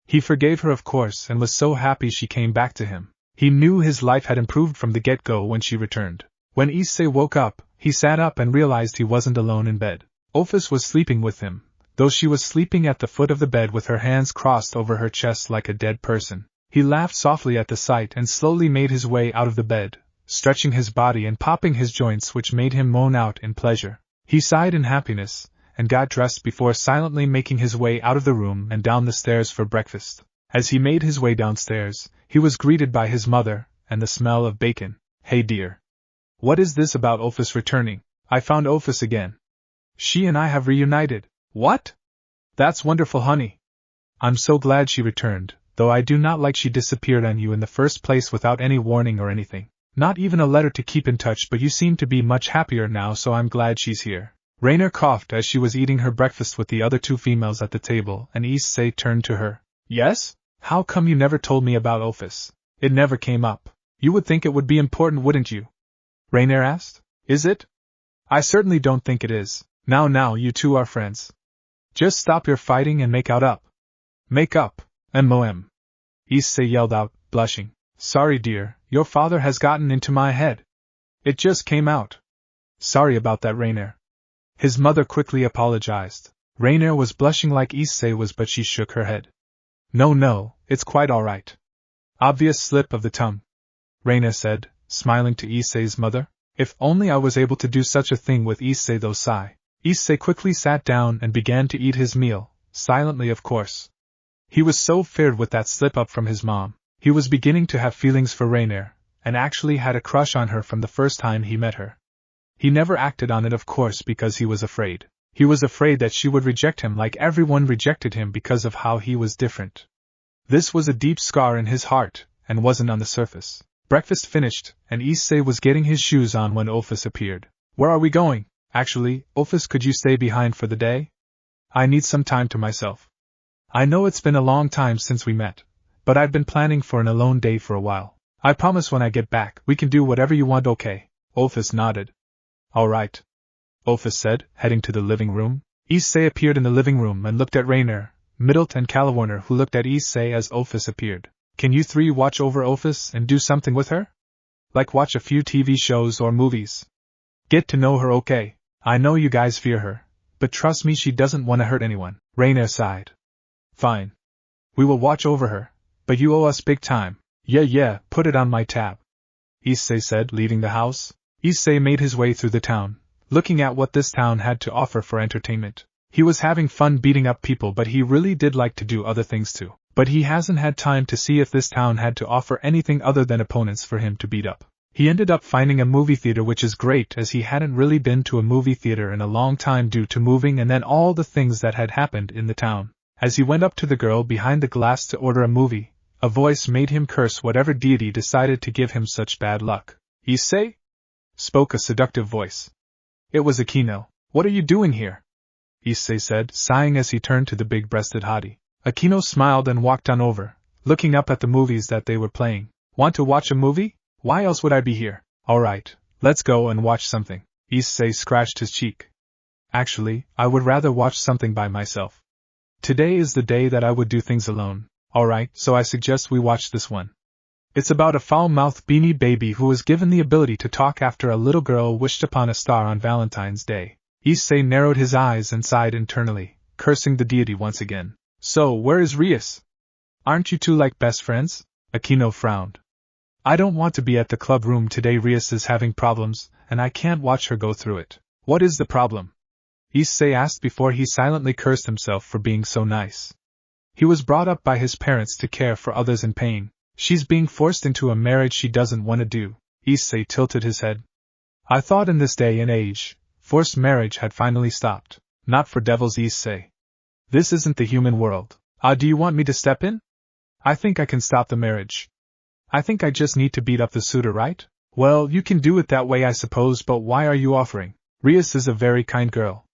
He forgave her, of course, and was so happy she came back to him. He knew his life had improved from the get-go when she returned. When Issei woke up, he sat up and realized he wasn't alone in bed. Ophis was sleeping with him, though she was sleeping at the foot of the bed with her hands crossed over her chest like a dead person. He laughed softly at the sight and slowly made his way out of the bed, stretching his body and popping his joints, which made him moan out in pleasure. He sighed in happiness, and got dressed before silently making his way out of the room and down the stairs for breakfast. As he made his way downstairs, he was greeted by his mother, and the smell of bacon. Hey dear. What is this about Ophis returning? I found Ophis again. She and I have reunited. What? That's wonderful, honey. I'm so glad she returned, though I do not like she disappeared on you in the first place without any warning or anything. Not even a letter to keep in touch, but you seem to be much happier now, so I'm glad she's here. Rainier coughed as she was eating her breakfast with the other two females at the table, and Issei turned to her. Yes? How come you never told me about Ophis? It never came up. You would think it would be important, wouldn't you? Rainier asked. Is it? I certainly don't think it is. Now, you two are friends. Just stop your fighting and make up. Make up, M.O.M. Issei yelled out, blushing. Sorry, dear, your father has gotten into my head. It just came out. Sorry about that, Rainier. His mother quickly apologized. Rainier was blushing like Issei was, but she shook her head. No, it's quite all right. Obvious slip of the tongue, Rainier said, smiling to Issei's mother. If only I was able to do such a thing with Issei, though. Sigh. Issei quickly sat down and began to eat his meal, silently of course. He was so feared with that slip-up from his mom. He was beginning to have feelings for Rainier, and actually had a crush on her from the first time he met her. He never acted on it, of course, because he was afraid. He was afraid that she would reject him like everyone rejected him because of how he was different. This was a deep scar in his heart, and wasn't on the surface. Breakfast finished, and Issei was getting his shoes on when Ophis appeared. Where are we going? Actually, Ophis, could you stay behind for the day? I need some time to myself. I know it's been a long time since we met, but I've been planning for an alone day for a while. I promise when I get back, we can do whatever you want, okay? Ophis nodded. All right, Ophis said, heading to the living room. Issei appeared in the living room and looked at Rainier, Middlet and Calawarner, who looked at Issei as Ophis appeared. Can you three watch over Ophis and do something with her? Like watch a few TV shows or movies. Get to know her, okay? I know you guys fear her, but trust me, she doesn't want to hurt anyone. Rainier sighed. Fine. We will watch over her, but you owe us big time. Yeah, put it on my tab, Issei said, leaving the house. Issei made his way through the town, looking at what this town had to offer for entertainment. He was having fun beating up people, but he really did like to do other things too. But he hasn't had time to see if this town had to offer anything other than opponents for him to beat up. He ended up finding a movie theater, which is great as he hadn't really been to a movie theater in a long time due to moving and then all the things that had happened in the town. As he went up to the girl behind the glass to order a movie, a voice made him curse whatever deity decided to give him such bad luck. Issei? Spoke a seductive voice. It was Aquino. What are you doing here? Issei said, sighing as he turned to the big-breasted hottie. Aquino smiled and walked on over, looking up at the movies that they were playing. Want to watch a movie? Why else would I be here? Alright, let's go and watch something. Issei scratched his cheek. Actually, I would rather watch something by myself. Today is the day that I would do things alone. Alright, so I suggest we watch this one. It's about a foul-mouthed beanie baby who was given the ability to talk after a little girl wished upon a star on Valentine's Day. Issei narrowed his eyes and sighed internally, cursing the deity once again. So, where is Rias? Aren't you two like best friends? Aquino frowned. I don't want to be at the club room today. Rias is having problems, and I can't watch her go through it. What is the problem? Issei asked before he silently cursed himself for being so nice. He was brought up by his parents to care for others in pain. She's being forced into a marriage she doesn't want to do. Issei tilted his head. I thought in this day and age, forced marriage had finally stopped. Not for devils, Issei. This isn't the human world. Do you want me to step in? I think I can stop the marriage. I think I just need to beat up the suitor, right? Well, you can do it that way I suppose, but why are you offering? Rias is a very kind girl.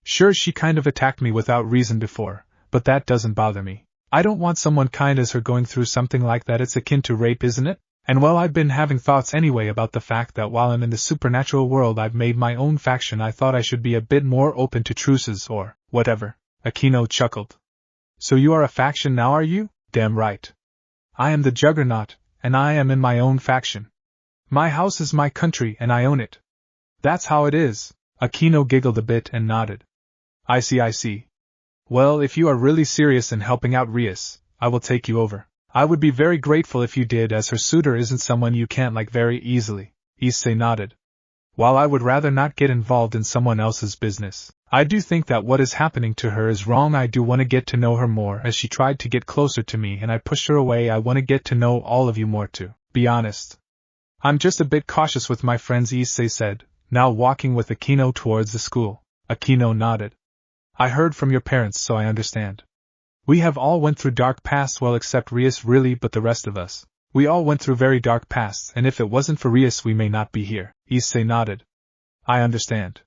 Sure, she kind of attacked me without reason before, but that doesn't bother me. I don't want someone kind as her going through something like that. It's akin to rape, isn't it? And well, I've been having thoughts anyway about the fact that while I'm in the supernatural world I've made my own faction. I thought I should be a bit more open to truces or whatever. Aquino chuckled. So you are a faction now, are you? Damn right. I am the Juggernaut, and I am in my own faction. My house is my country and I own it. That's how it is. Aquino giggled a bit and nodded. I see. Well, if you are really serious in helping out Rias, I will take you over. I would be very grateful if you did, as her suitor isn't someone you can't like very easily. Issei nodded. While I would rather not get involved in someone else's business, I do think that what is happening to her is wrong. I do want to get to know her more, as she tried to get closer to me and I pushed her away. I want to get to know all of you more to be honest. I'm just a bit cautious with my friends, Issei said, now walking with Aquino towards the school. Aquino nodded. I heard from your parents, so I understand. We have all went through dark pasts, well except Rias really, but the rest of us. We all went through very dark pasts, and if it wasn't for Rias we may not be here. Issei nodded. I understand.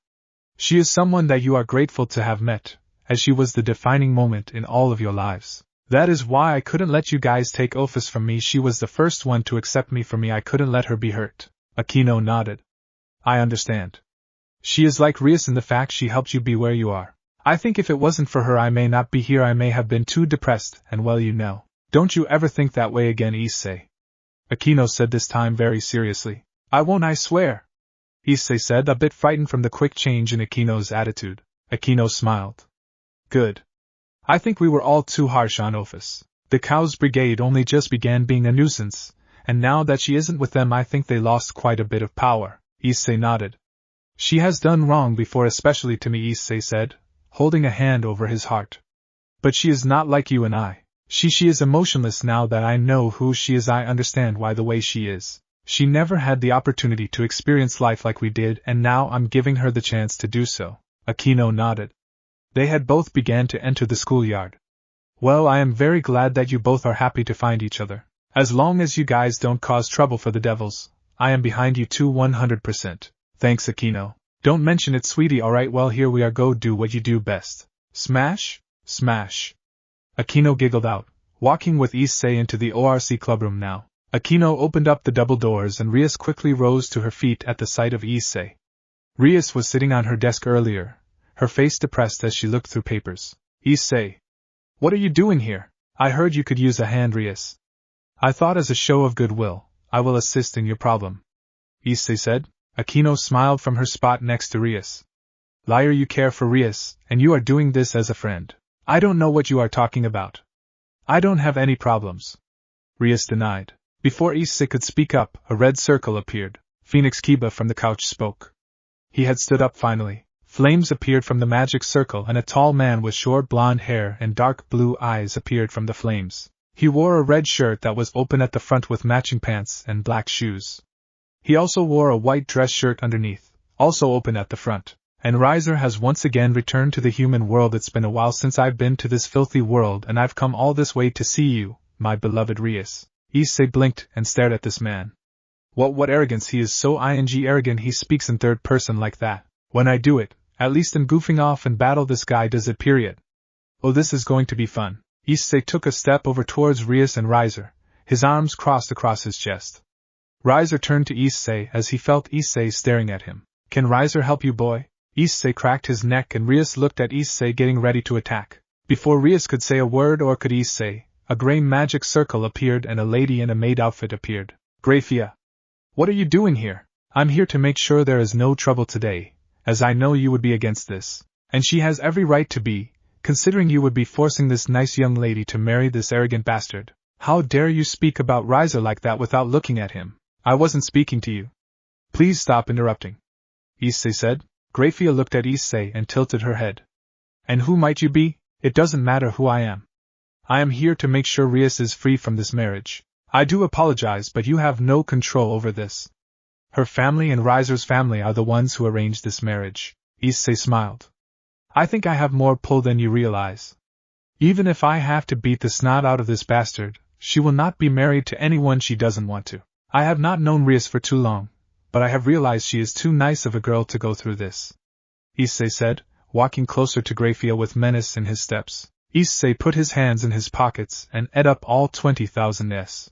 She is someone that you are grateful to have met, as she was the defining moment in all of your lives. That is why I couldn't let you guys take Ophis from me. She was the first one to accept me for me. I couldn't let her be hurt. Aquino nodded. I understand. She is like Rias in the fact she helped you be where you are. I think if it wasn't for her I may not be here. I may have been too depressed, and well, you know. Don't you ever think that way again, Issei. Aquino said, this time very seriously. I won't, I swear. Issei said, a bit frightened from the quick change in Aquino's attitude. Aquino smiled. Good. I think we were all too harsh on Ophis. The Cows Brigade only just began being a nuisance, and now that she isn't with them I think they lost quite a bit of power. Issei nodded. She has done wrong before, especially to me, Issei said, holding a hand over his heart. But she is not like you and I. She is emotionless. Now that I know who she is I understand why the way she is. She never had the opportunity to experience life like we did, and now I'm giving her the chance to do so. Aquino nodded. They had both began to enter the schoolyard. Well, I am very glad that you both are happy to find each other. As long as you guys don't cause trouble for the devils, I am behind you too 100%. Thanks, Aquino. Don't mention it, sweetie. Alright, well, here we are. Go do what you do best. Smash? Smash. Aquino giggled out, walking with Issei into the ORC clubroom now. Aquino opened up the double doors and Rias quickly rose to her feet at the sight of Issei. Rias was sitting on her desk earlier, her face depressed as she looked through papers. Issei. What are you doing here? I heard you could use a hand, Rias. I thought as a show of goodwill, I will assist in your problem. Issei said. Aquino smiled from her spot next to Rias. Liar, you care for Rias, and you are doing this as a friend. I don't know what you are talking about. I don't have any problems. Rias denied. Before Issei could speak up, a red circle appeared. Phoenix Kiba from the couch spoke. He had stood up finally. Flames appeared from the magic circle and a tall man with short blonde hair and dark blue eyes appeared from the flames. He wore a red shirt that was open at the front with matching pants and black shoes. He also wore a white dress shirt underneath, also open at the front. And Riser has once again returned to the human world. It's been a while since I've been to this filthy world and I've come all this way to see you, my beloved Rias. Issei blinked and stared at this man. What arrogance, he is so arrogant, he speaks in third person like that. When I do it, at least in goofing off and battle this guy does it period. Oh, this is going to be fun. Issei took a step over towards Rias and Riser, his arms crossed across his chest. Riser turned to Issei as he felt Issei staring at him. Can Riser help you, boy? Issei cracked his neck and Rias looked at Issei getting ready to attack. Before Rias could say a word or could Issei, a grey magic circle appeared and a lady in a maid outfit appeared. Grafia. What are you doing here? I'm here to make sure there is no trouble today, as I know you would be against this. And she has every right to be, considering you would be forcing this nice young lady to marry this arrogant bastard. How dare you speak about Riser like that without looking at him? I wasn't speaking to you. Please stop interrupting, Issei said. Grafia looked at Issei and tilted her head. And who might you be? It doesn't matter who I am. I am here to make sure Rias is free from this marriage. I do apologize, but you have no control over this. Her family and Riser's family are the ones who arranged this marriage. Issei smiled. I think I have more pull than you realize. Even if I have to beat the snot out of this bastard, she will not be married to anyone she doesn't want to. I have not known Rias for too long, but I have realized she is too nice of a girl to go through this, Issei said, walking closer to Grafia with menace in his steps. Issei put his hands in his pockets and ate up all 20,000 S.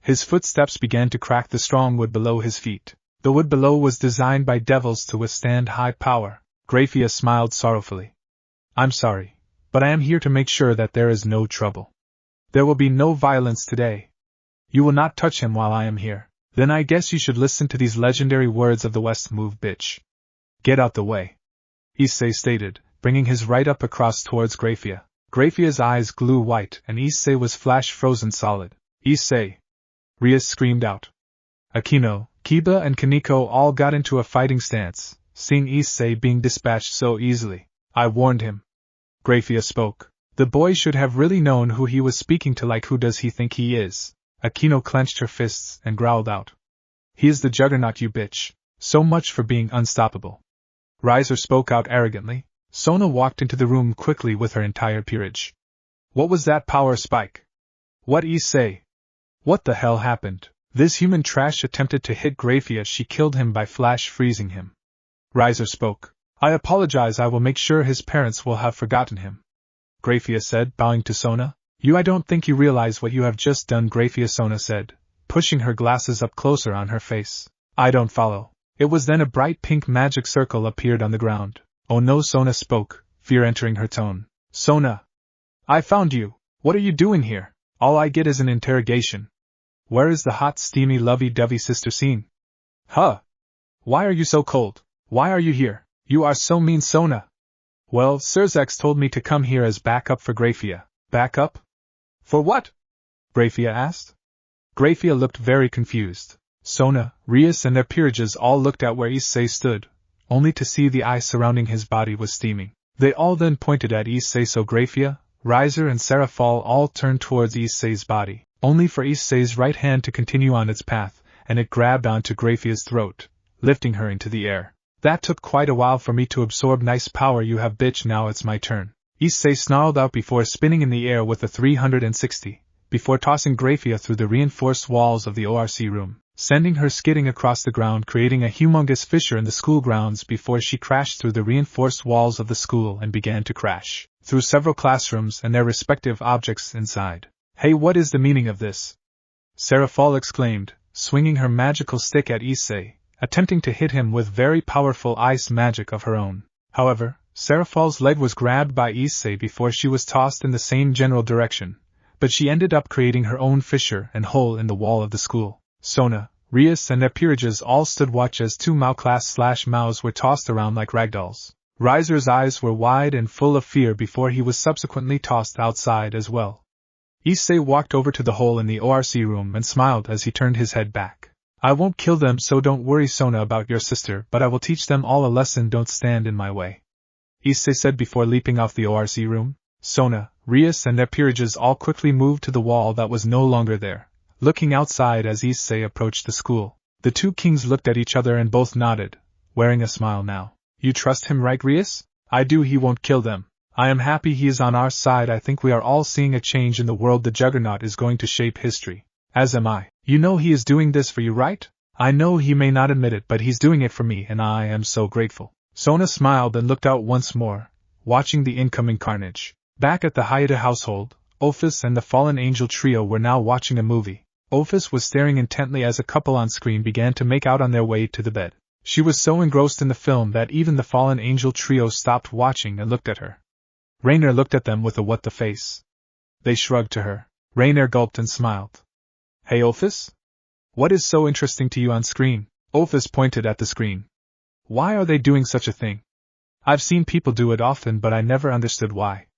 His footsteps began to crack the strong wood below his feet. The wood below was designed by devils to withstand high power. Grafia smiled sorrowfully. I'm sorry, but I am here to make sure that there is no trouble. There will be no violence today. You will not touch him while I am here. Then I guess you should listen to these legendary words of the West. Move, bitch. Get out the way, Issei stated, bringing his right up across towards Grafia. Grafia's eyes grew white and Issei was flash frozen solid. Issei! Rias screamed out. Akino, Kiba and Kaneko all got into a fighting stance, seeing Issei being dispatched so easily. I warned him. Grafia spoke. The boy should have really known who he was speaking to. Like, who does he think he is? Akino clenched her fists and growled out. He is the Juggernaut, you bitch. So much for being unstoppable. Riser spoke out arrogantly. Sona walked into the room quickly with her entire peerage. What was that power spike? What, Issei? What the hell happened? This human trash attempted to hit Grafia. She killed him by flash freezing him. Riser spoke. I apologize. I will make sure his parents will have forgotten him, Grafia said, bowing to Sona. I don't think you realize what you have just done, Grafia, Sona said, pushing her glasses up closer on her face. I don't follow. It was then a bright pink magic circle appeared on the ground. Oh no, Sona spoke, fear entering her tone. Sona! I found you! What are you doing here? All I get is an interrogation. Where is the hot, steamy, lovey-dovey sister scene? Huh? Why are you so cold? Why are you here? You are so mean, Sona. Well, Sirzex told me to come here as backup for Grafia. Backup? For what? Grafia asked. Grafia looked very confused. Sona, Rias and their peerages all looked at where Issei stood, only to see the ice surrounding his body was steaming. They all then pointed at Issei, so Grafia, Riser and Seraphol all turned towards Issei's body, only for Issei's right hand to continue on its path, and it grabbed onto Grafia's throat, lifting her into the air. That took quite a while for me to absorb. Nice power you have, bitch. Now it's my turn. Issei snarled out before spinning in the air with a 360, before tossing Grafia through the reinforced walls of the ORC room, sending her skidding across the ground, creating a humongous fissure in the school grounds before she crashed through the reinforced walls of the school and began to crash through several classrooms and their respective objects inside. Hey, what is the meaning of this? Seraphol exclaimed, swinging her magical stick at Issei, attempting to hit him with very powerful ice magic of her own. However, Seraphol's leg was grabbed by Issei before she was tossed in the same general direction, but she ended up creating her own fissure and hole in the wall of the school. Sona, Rias and their peerages all stood watch as two Mao-class/Maos were tossed around like ragdolls. Riser's eyes were wide and full of fear before he was subsequently tossed outside as well. Issei walked over to the hole in the ORC room and smiled as he turned his head back. I won't kill them, so don't worry, Sona, about your sister, but I will teach them all a lesson. Don't stand in my way, Issei said before leaping off the ORC room. Sona, Rias and their peerages all quickly moved to the wall that was no longer there, looking outside as Issei approached the school. The two kings looked at each other and both nodded, wearing a smile now. You trust him, right, Rias? I do. He won't kill them. I am happy he is on our side. I think we are all seeing a change in the world. The Juggernaut is going to shape history. As am I. You know he is doing this for you, right? I know he may not admit it, but he's doing it for me, and I am so grateful. Sona smiled and looked out once more, watching the incoming carnage. Back at the Hyoudou household, Ophis and the fallen angel trio were now watching a movie. Ophis was staring intently as a couple on screen began to make out on their way to the bed. She was so engrossed in the film that even the fallen angel trio stopped watching and looked at her. Rainer looked at them with a what the face. They shrugged to her. Rainer gulped and smiled. Hey Ophis? What is so interesting to you on screen? Ophis pointed at the screen. Why are they doing such a thing? I've seen people do it often, but I never understood why.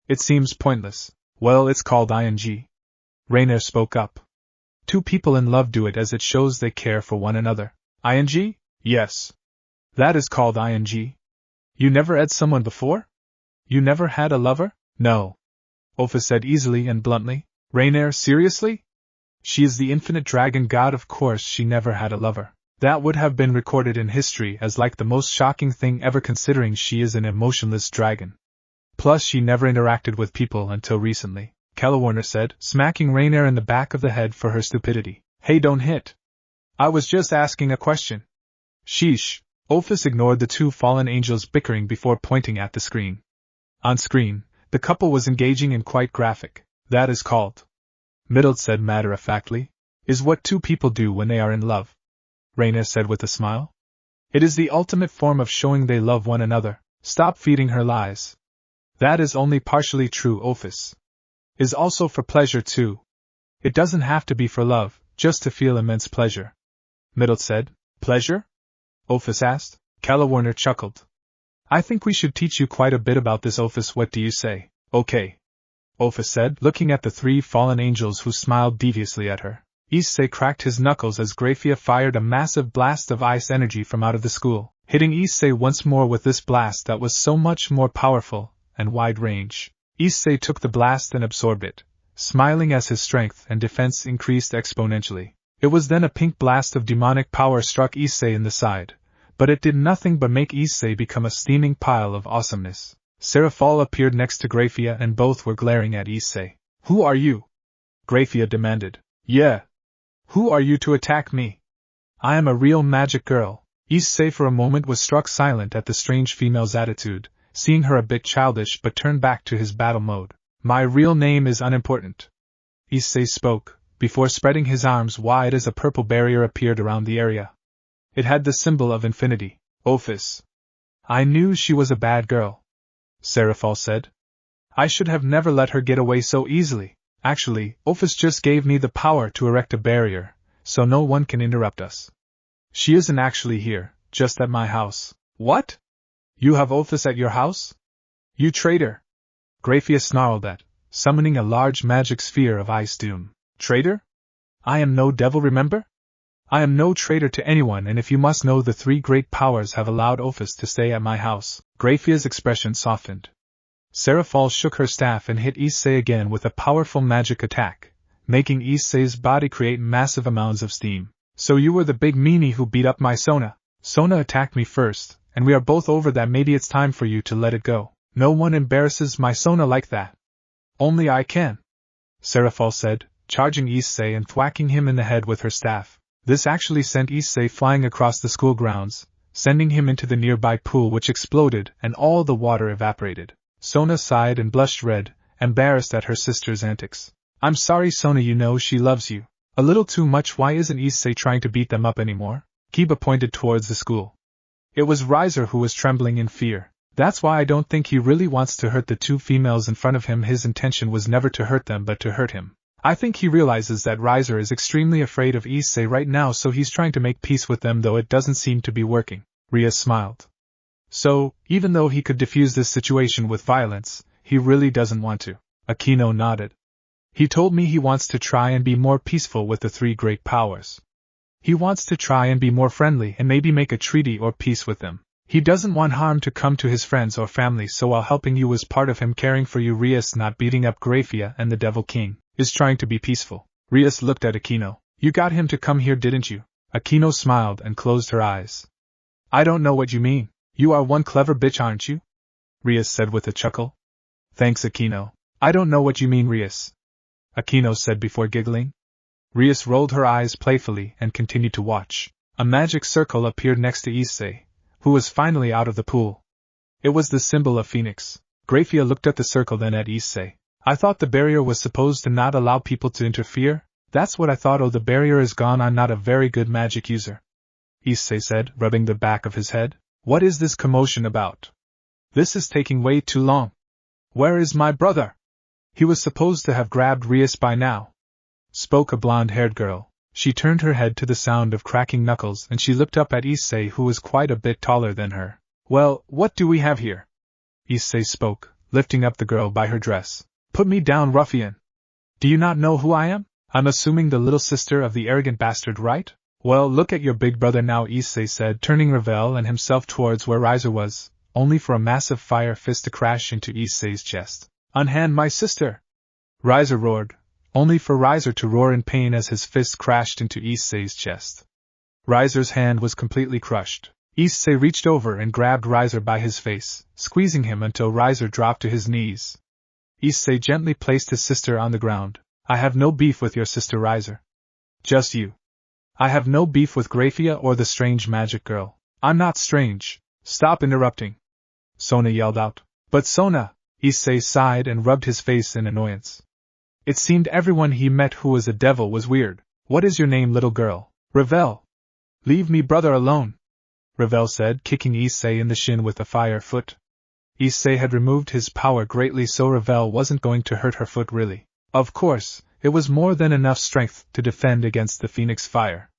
It seems pointless. Well, it's called ing. Rainer spoke up. Two people in love do it as it shows they care for one another. Ing? Yes. That is called ing. You never had someone before? You never had a lover? No. Ophis said easily and bluntly. Rainer, seriously? She is the infinite dragon god, of course she never had a lover. That would have been recorded in history as like the most shocking thing ever, considering she is an emotionless dragon. Plus she never interacted with people until recently, Kellewarner said, smacking Rainer in the back of the head for her stupidity. Hey, don't hit. I was just asking a question. Sheesh. Ophis ignored the two fallen angels bickering before pointing at the screen. On screen, the couple was engaging in quite graphic. That is called, Middle said matter-of-factly, is what two people do when they are in love. Rainer said with a smile. It is the ultimate form of showing they love one another. Stop feeding her lies. That is only partially true. Ophis is also for pleasure too. It doesn't have to be for love, just to feel immense pleasure. Middle said. Pleasure? Ophis asked. Kellewarner chuckled. I think we should teach you quite a bit about this, Ophis. What do you say? Okay. Ophis said, looking at the three fallen angels who smiled deviously at her. Issei cracked his knuckles as Grafia fired a massive blast of ice energy from out of the school, hitting Issei once more with this blast that was so much more powerful and wide range. Issei took the blast and absorbed it, smiling as his strength and defense increased exponentially. It was then a pink blast of demonic power struck Issei in the side, but it did nothing but make Issei become a steaming pile of awesomeness. Seraphal appeared next to Grafia and both were glaring at Issei. Who are you? Grafia demanded. Yeah. Who are you to attack me? I am a real magic girl. Issei for a moment was struck silent at the strange female's attitude, seeing her a bit childish, but turned back to his battle mode. My real name is unimportant. Issei spoke, before spreading his arms wide as a purple barrier appeared around the area. It had the symbol of infinity. Ophis. I knew she was a bad girl, Seraphal said. I should have never let her get away so easily. Actually, Ophis just gave me the power to erect a barrier, so no one can interrupt us. She isn't actually here, just at my house. What? You have Ophis at your house? You traitor! Grafia snarled at, summoning a large magic sphere of ice doom. Traitor? I am no devil, remember? I am no traitor to anyone, and if you must know, the three great powers have allowed Ophis to stay at my house. Grafia's expression softened. Seraphal shook her staff and hit Issei again with a powerful magic attack, making Issei's body create massive amounts of steam. So you were the big meanie who beat up my Sona. Sona attacked me first, and we are both over that. Maybe it's time for you to let it go. No one embarrasses my Sona like that. Only I can, Seraphal said, charging Issei and thwacking him in the head with her staff. This actually sent Issei flying across the school grounds, sending him into the nearby pool, which exploded and all the water evaporated. Sona sighed and blushed red, embarrassed at her sister's antics. I'm sorry, Sona, you know she loves you. A little too much. Why isn't Issei trying to beat them up anymore? Kiba pointed towards the school. It was Riser who was trembling in fear. That's why I don't think he really wants to hurt the two females in front of him. His intention was never to hurt them but to hurt him. I think he realizes that Riser is extremely afraid of Issei right now, so he's trying to make peace with them, though it doesn't seem to be working. Rias smiled. So, even though he could defuse this situation with violence, he really doesn't want to. Akino nodded. He told me he wants to try and be more peaceful with the three great powers. He wants to try and be more friendly and maybe make a treaty or peace with them. He doesn't want harm to come to his friends or family, so while helping you was part of him caring for you. Rias not beating up Grafia and the Devil King is trying to be peaceful. Rias looked at Aquino. You got him to come here, didn't you? Aquino smiled and closed her eyes. I don't know what you mean. You are one clever bitch, aren't you? Rias said with a chuckle. Thanks, Aquino. I don't know what you mean, Rias. Aquino said before giggling. Rias rolled her eyes playfully and continued to watch. A magic circle appeared next to Issei, who was finally out of the pool. It was the symbol of Phoenix. Grafia looked at the circle, then at Issei. I thought the barrier was supposed to not allow people to interfere? That's what I thought. Oh, the barrier is gone. I'm not a very good magic user. Issei said, rubbing the back of his head. What is this commotion about? This is taking way too long. Where is my brother? He was supposed to have grabbed Rias by now, spoke a blonde-haired girl. She turned her head to the sound of cracking knuckles and she looked up at Issei, who was quite a bit taller than her. Well, what do we have here? Issei spoke, lifting up the girl by her dress. Put me down, ruffian. Do you not know who I am? I'm assuming the little sister of the arrogant bastard, right? Well, look at your big brother now, Issei said, turning Ravel and himself towards where Riser was, only for a massive fire fist to crash into Issei's chest. Unhand my sister! Riser roared, only for Riser to roar in pain as his fist crashed into Issei's chest. Riser's hand was completely crushed. Issei reached over and grabbed Riser by his face, squeezing him until Riser dropped to his knees. Issei gently placed his sister on the ground. I have no beef with your sister, Riser. Just you. I have no beef with Grafia or the strange magic girl. I'm not strange. Stop interrupting. Sona yelled out. But Sona! Issei sighed and rubbed his face in annoyance. It seemed everyone he met who was a devil was weird. What is your name, little girl? Ravel. Leave me brother alone, Ravel said, kicking Issei in the shin with a fire foot. Issei had removed his power greatly, so Ravel wasn't going to hurt her foot really. Of course, it was more than enough strength to defend against the Phoenix fire.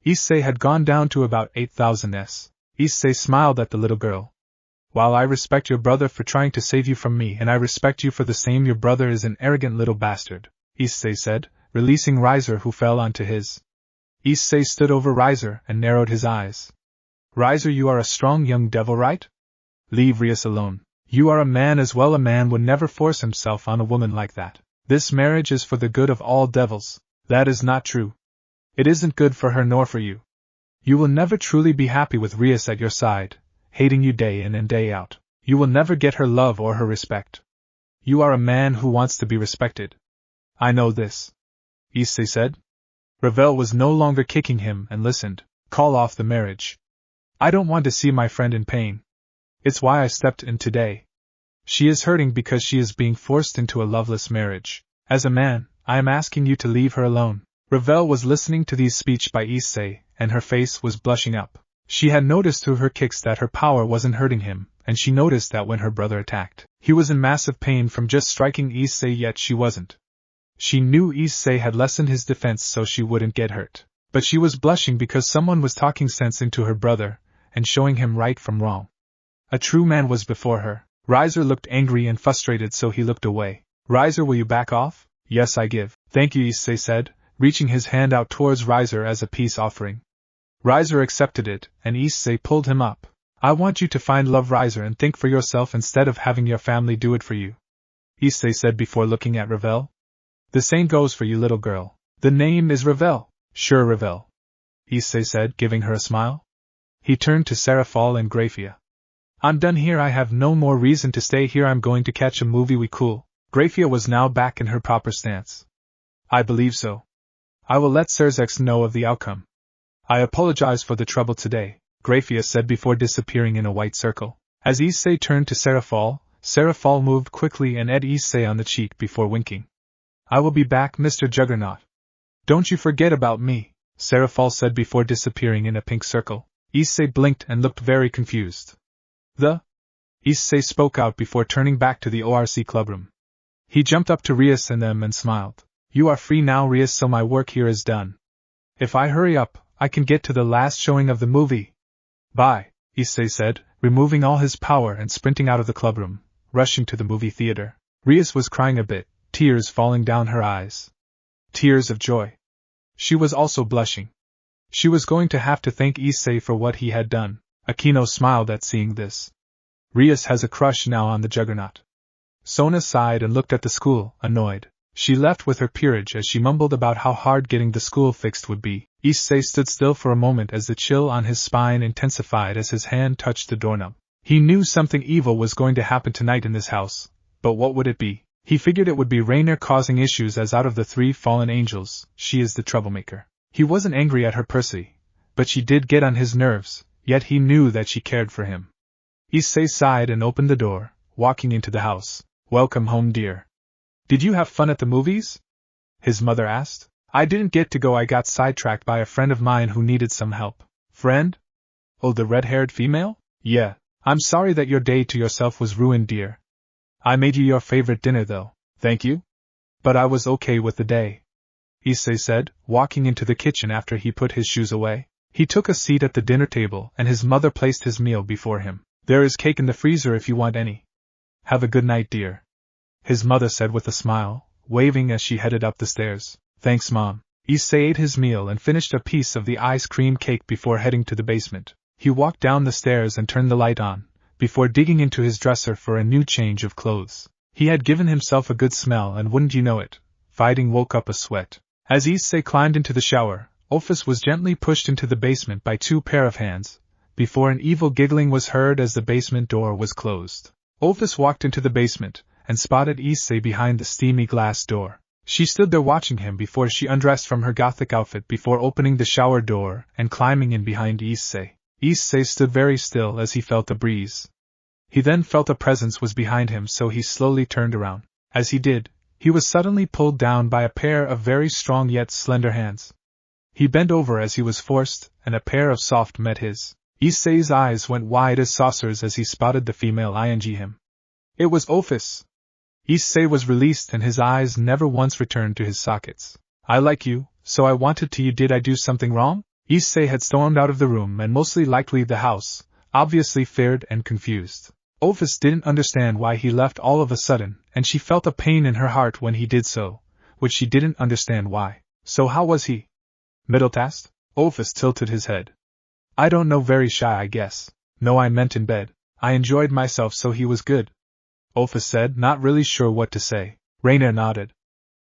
Issei had gone down to about 8,000 S. Issei smiled at the little girl. While I respect your brother for trying to save you from me, and I respect you for the same, your brother is an arrogant little bastard, Issei said, releasing Riser, who fell onto his. Issei stood over Riser and narrowed his eyes. Riser, you are a strong young devil, right? Leave Rias alone. You are a man as well. A man would never force himself on a woman like that. This marriage is for the good of all devils. That is not true. It isn't good for her nor for you. You will never truly be happy with Rias at your side, hating you day in and day out. You will never get her love or her respect. You are a man who wants to be respected. I know this, Issei said. Ravel was no longer kicking him and listened. Call off the marriage. I don't want to see my friend in pain. It's why I stepped in today. She is hurting because she is being forced into a loveless marriage. As a man, I am asking you to leave her alone. Ravel was listening to these speech by Issei, and her face was blushing up. She had noticed through her kicks that her power wasn't hurting him, and she noticed that when her brother attacked, he was in massive pain from just striking Issei, yet she wasn't. She knew Issei had lessened his defense so she wouldn't get hurt. But she was blushing because someone was talking sense into her brother, and showing him right from wrong. A true man was before her. Riser looked angry and frustrated, so he looked away. Riser, will you back off? Yes, I give. Thank you, Issei said, reaching his hand out towards Riser as a peace offering. Riser accepted it, and Issei pulled him up. I want you to find love, Riser, and think for yourself instead of having your family do it for you, Issei said before looking at Ravel. The same goes for you, little girl. The name is Ravel. Sure, Ravel, Issei said, giving her a smile. He turned to Seraphal and Grafia. I'm done here. I have no more reason to stay here. I'm going to catch a movie. We cool? Grafia was now back in her proper stance. I believe so. I will let Serzex know of the outcome. I apologize for the trouble today, Grafia said before disappearing in a white circle. As Issei turned to Seraphal, Seraphal moved quickly and ate Issei on the cheek before winking. I will be back, Mr. Juggernaut. Don't you forget about me, Seraphal said before disappearing in a pink circle. Issei blinked and looked very confused. Issei spoke out before turning back to the ORC clubroom. He jumped up to Rias and them and smiled. You are free now, Rias, so my work here is done. If I hurry up, I can get to the last showing of the movie. Bye, Issei said, removing all his power and sprinting out of the clubroom, rushing to the movie theater. Rias was crying a bit, tears falling down her eyes. Tears of joy. She was also blushing. She was going to have to thank Issei for what he had done. Akino smiled at seeing this. Rias has a crush now on the Juggernaut. Sona sighed and looked at the school, annoyed. She left with her peerage as she mumbled about how hard getting the school fixed would be. Issei stood still for a moment as the chill on his spine intensified as his hand touched the doorknob. He knew something evil was going to happen tonight in this house, but what would it be? He figured it would be Rainier causing issues, as out of the 3 fallen angels, she is the troublemaker. He wasn't angry at her per se, but she did get on his nerves, yet he knew that she cared for him. Issei sighed and opened the door, walking into the house. Welcome home, dear. Did you have fun at the movies? His mother asked. I didn't get to go. I got sidetracked by a friend of mine who needed some help. Friend? Oh, the red-haired female? Yeah. I'm sorry that your day to yourself was ruined, dear. I made you your favorite dinner, though. Thank you. But I was okay with the day, Issei said, walking into the kitchen after he put his shoes away. He took a seat at the dinner table and his mother placed his meal before him. There is cake in the freezer if you want any. Have a good night, dear, his mother said with a smile, waving as she headed up the stairs. Thanks, Mom. Issei ate his meal and finished a piece of the ice cream cake before heading to the basement. He walked down the stairs and turned the light on, before digging into his dresser for a new change of clothes. He had given himself a good smell, and wouldn't you know it, fighting woke up a sweat. As Issei climbed into the shower, Ophis was gently pushed into the basement by 2 pair of hands, before an evil giggling was heard as the basement door was closed. Ophis walked into the basement, and spotted Issei behind the steamy glass door. She stood there watching him before she undressed from her gothic outfit before opening the shower door and climbing in behind Issei. Issei stood very still as he felt a breeze. He then felt a presence was behind him, so he slowly turned around. As he did, he was suddenly pulled down by a pair of very strong yet slender hands. He bent over as he was forced, and a pair of soft met his. Issei's eyes went wide as saucers as he spotted the female ing him. It was Ophis. Issei was released and his eyes never once returned to his sockets. I like you, so I wanted to. You did I do something wrong? Issei had stormed out of the room and mostly likely the house, obviously feared and confused. Ophis didn't understand why he left all of a sudden, and she felt a pain in her heart when he did so, which she didn't understand why. So how was he? Middlet asked. Ophis tilted his head. I don't know, very shy I guess. No, I meant in bed. I enjoyed myself, so he was good, Ophis said, not really sure what to say. Rainier nodded.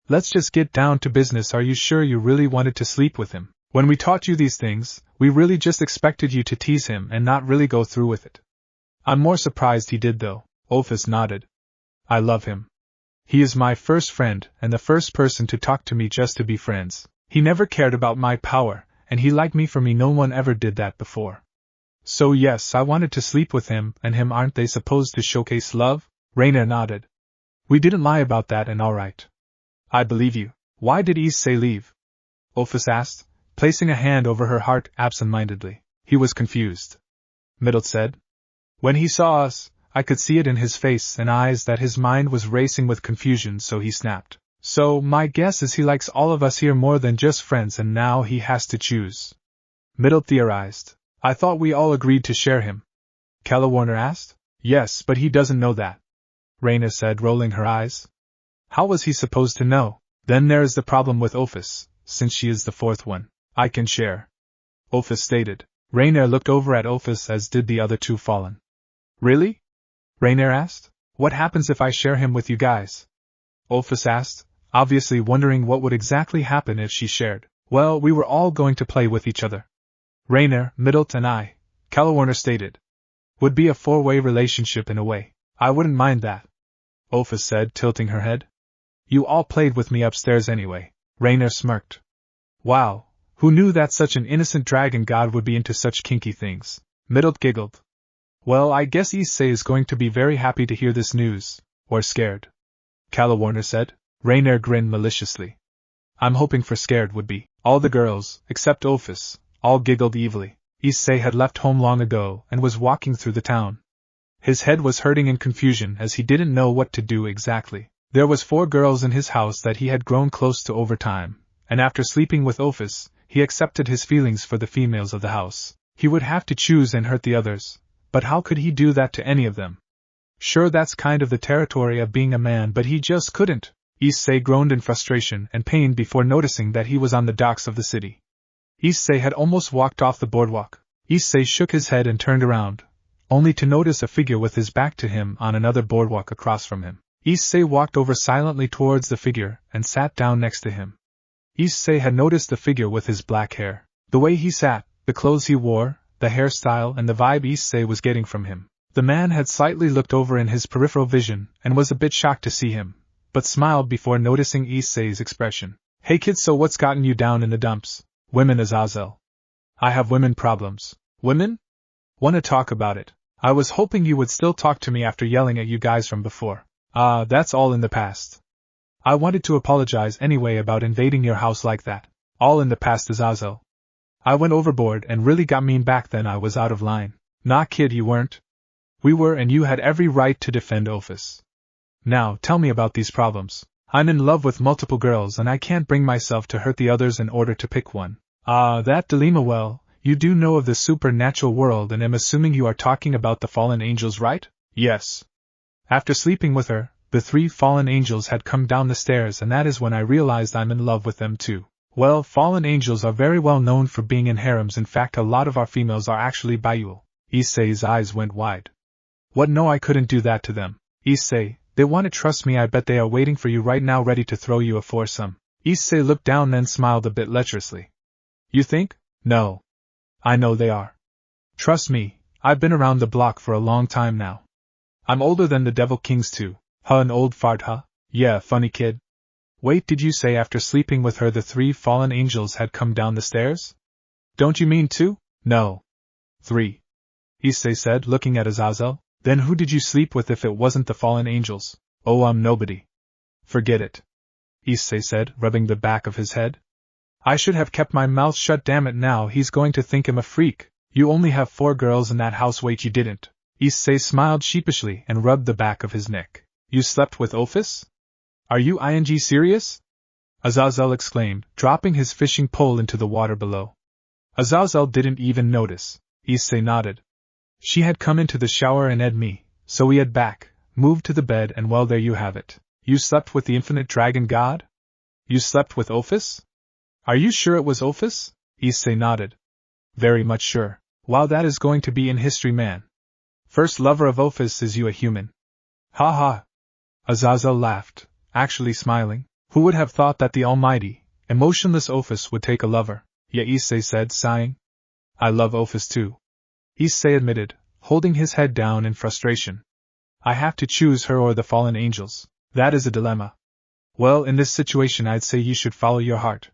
Let's just get down to business. Are you sure you really wanted to sleep with him? When we taught you these things, we really just expected you to tease him and not really go through with it. I'm more surprised he did, though. Ophis nodded. I love him. He is my first friend and the first person to talk to me just to be friends. He never cared about my power, and he liked me for me. No one ever did that before. So yes, I wanted to sleep with him and him. Aren't they supposed to showcase love? Rainier nodded. We didn't lie about that, and all right. I believe you. Why did Issei leave? Ophis asked, placing a hand over her heart absent-mindedly. He was confused. Middlet said. When he saw us, I could see it in his face and eyes that his mind was racing with confusion, so he snapped. So, my guess is he likes all of us here more than just friends, and now he has to choose. Middlet theorized. I thought we all agreed to share him. Warner asked. Yes, but he doesn't know that, Raina said, rolling her eyes. How was he supposed to know? Then there is the problem with Ophis, since she is the 4th one. I can share, Ophis stated. Rainier looked over at Ophis, as did the other 2 fallen. Really? Rainier asked. What happens if I share him with you guys? Ophis asked, obviously wondering what would exactly happen if she shared. Well, we were all going to play with each other. Rainier, Middlet, and I, Warner stated. Would be a 4-way relationship in a way. I wouldn't mind that, Ophis said, tilting her head. You all played with me upstairs anyway. Rainier smirked. Wow, who knew that such an innocent dragon god would be into such kinky things? Middlet giggled. Well, I guess Issei is going to be very happy to hear this news, or scared, Warner said. Rainier grinned maliciously. I'm hoping for scared would be. All the girls, except Ophis, all giggled evilly. Issei had left home long ago and was walking through the town. His head was hurting in confusion as he didn't know what to do exactly. There was 4 girls in his house that he had grown close to over time, and after sleeping with Ophis, he accepted his feelings for the females of the house. He would have to choose and hurt the others, but how could he do that to any of them? Sure, that's kind of the territory of being a man, but he just couldn't. Issei groaned in frustration and pain before noticing that he was on the docks of the city. Issei had almost walked off the boardwalk. Issei shook his head and turned around, only to notice a figure with his back to him on another boardwalk across from him. Issei walked over silently towards the figure and sat down next to him. Issei had noticed the figure with his black hair. The way he sat, the clothes he wore, the hairstyle and the vibe Issei was getting from him. The man had slightly looked over in his peripheral vision and was a bit shocked to see him, but smiled before noticing Issei's expression. Hey kid, so what's gotten you down in the dumps? Women, Azazel. I have women problems. Women? Wanna talk about it? I was hoping you would still talk to me after yelling at you guys from before. That's all in the past. I wanted to apologize anyway about invading your house like that. All in the past, Azazel. I went overboard and really got mean back then. I was out of line. Nah kid, you weren't. We were, and you had every right to defend Ophis. Now, tell me about these problems. I'm in love with multiple girls and I can't bring myself to hurt the others in order to pick one. That dilemma. Well, you do know of the supernatural world and am assuming you are talking about the fallen angels, right? Yes. After sleeping with her, the 3 fallen angels had come down the stairs, and that is when I realized I'm in love with them too. Well, fallen angels are very well known for being in harems. In fact, a lot of our females are actually bisexual. Issei's eyes went wide. What? No, I couldn't do that to them. Issei, they want to trust me. I bet they are waiting for you right now, ready to throw you a foursome. Issei looked down, then smiled a bit lecherously. You think? No. I know they are. Trust me, I've been around the block for a long time now. I'm older than the Devil Kings too. Huh, an old fart, huh? Yeah, funny kid. Wait, did you say after sleeping with her the 3 fallen angels had come down the stairs? Don't you mean 2? No. 3. Issei said, looking at Azazel. Then who did you sleep with if it wasn't the fallen angels? Oh, nobody. Forget it. Issei said, rubbing the back of his head. I should have kept my mouth shut. Damn it, now he's going to think I'm a freak. You only have 4 girls in that house. Wait, you didn't. Issei smiled sheepishly and rubbed the back of his neck. You slept with Ophis? Are you serious? Azazel exclaimed, dropping his fishing pole into the water below. Azazel didn't even notice. Issei nodded. She had come into the shower and ed me, so we had back, moved to the bed, and well, there you have it. You slept with the infinite dragon god? You slept with Ophis? Are you sure it was Ophis? Issei nodded. Very much sure. Wow, that is going to be in history, man. First lover of Ophis is you, a human. Ha ha. Azazel laughed, actually smiling. Who would have thought that the almighty, emotionless Ophis would take a lover? Yeah, Issei said, sighing. I love Ophis too. Issei admitted, holding his head down in frustration. I have to choose her or the fallen angels. That is a dilemma. Well, in this situation I'd say you should follow your heart.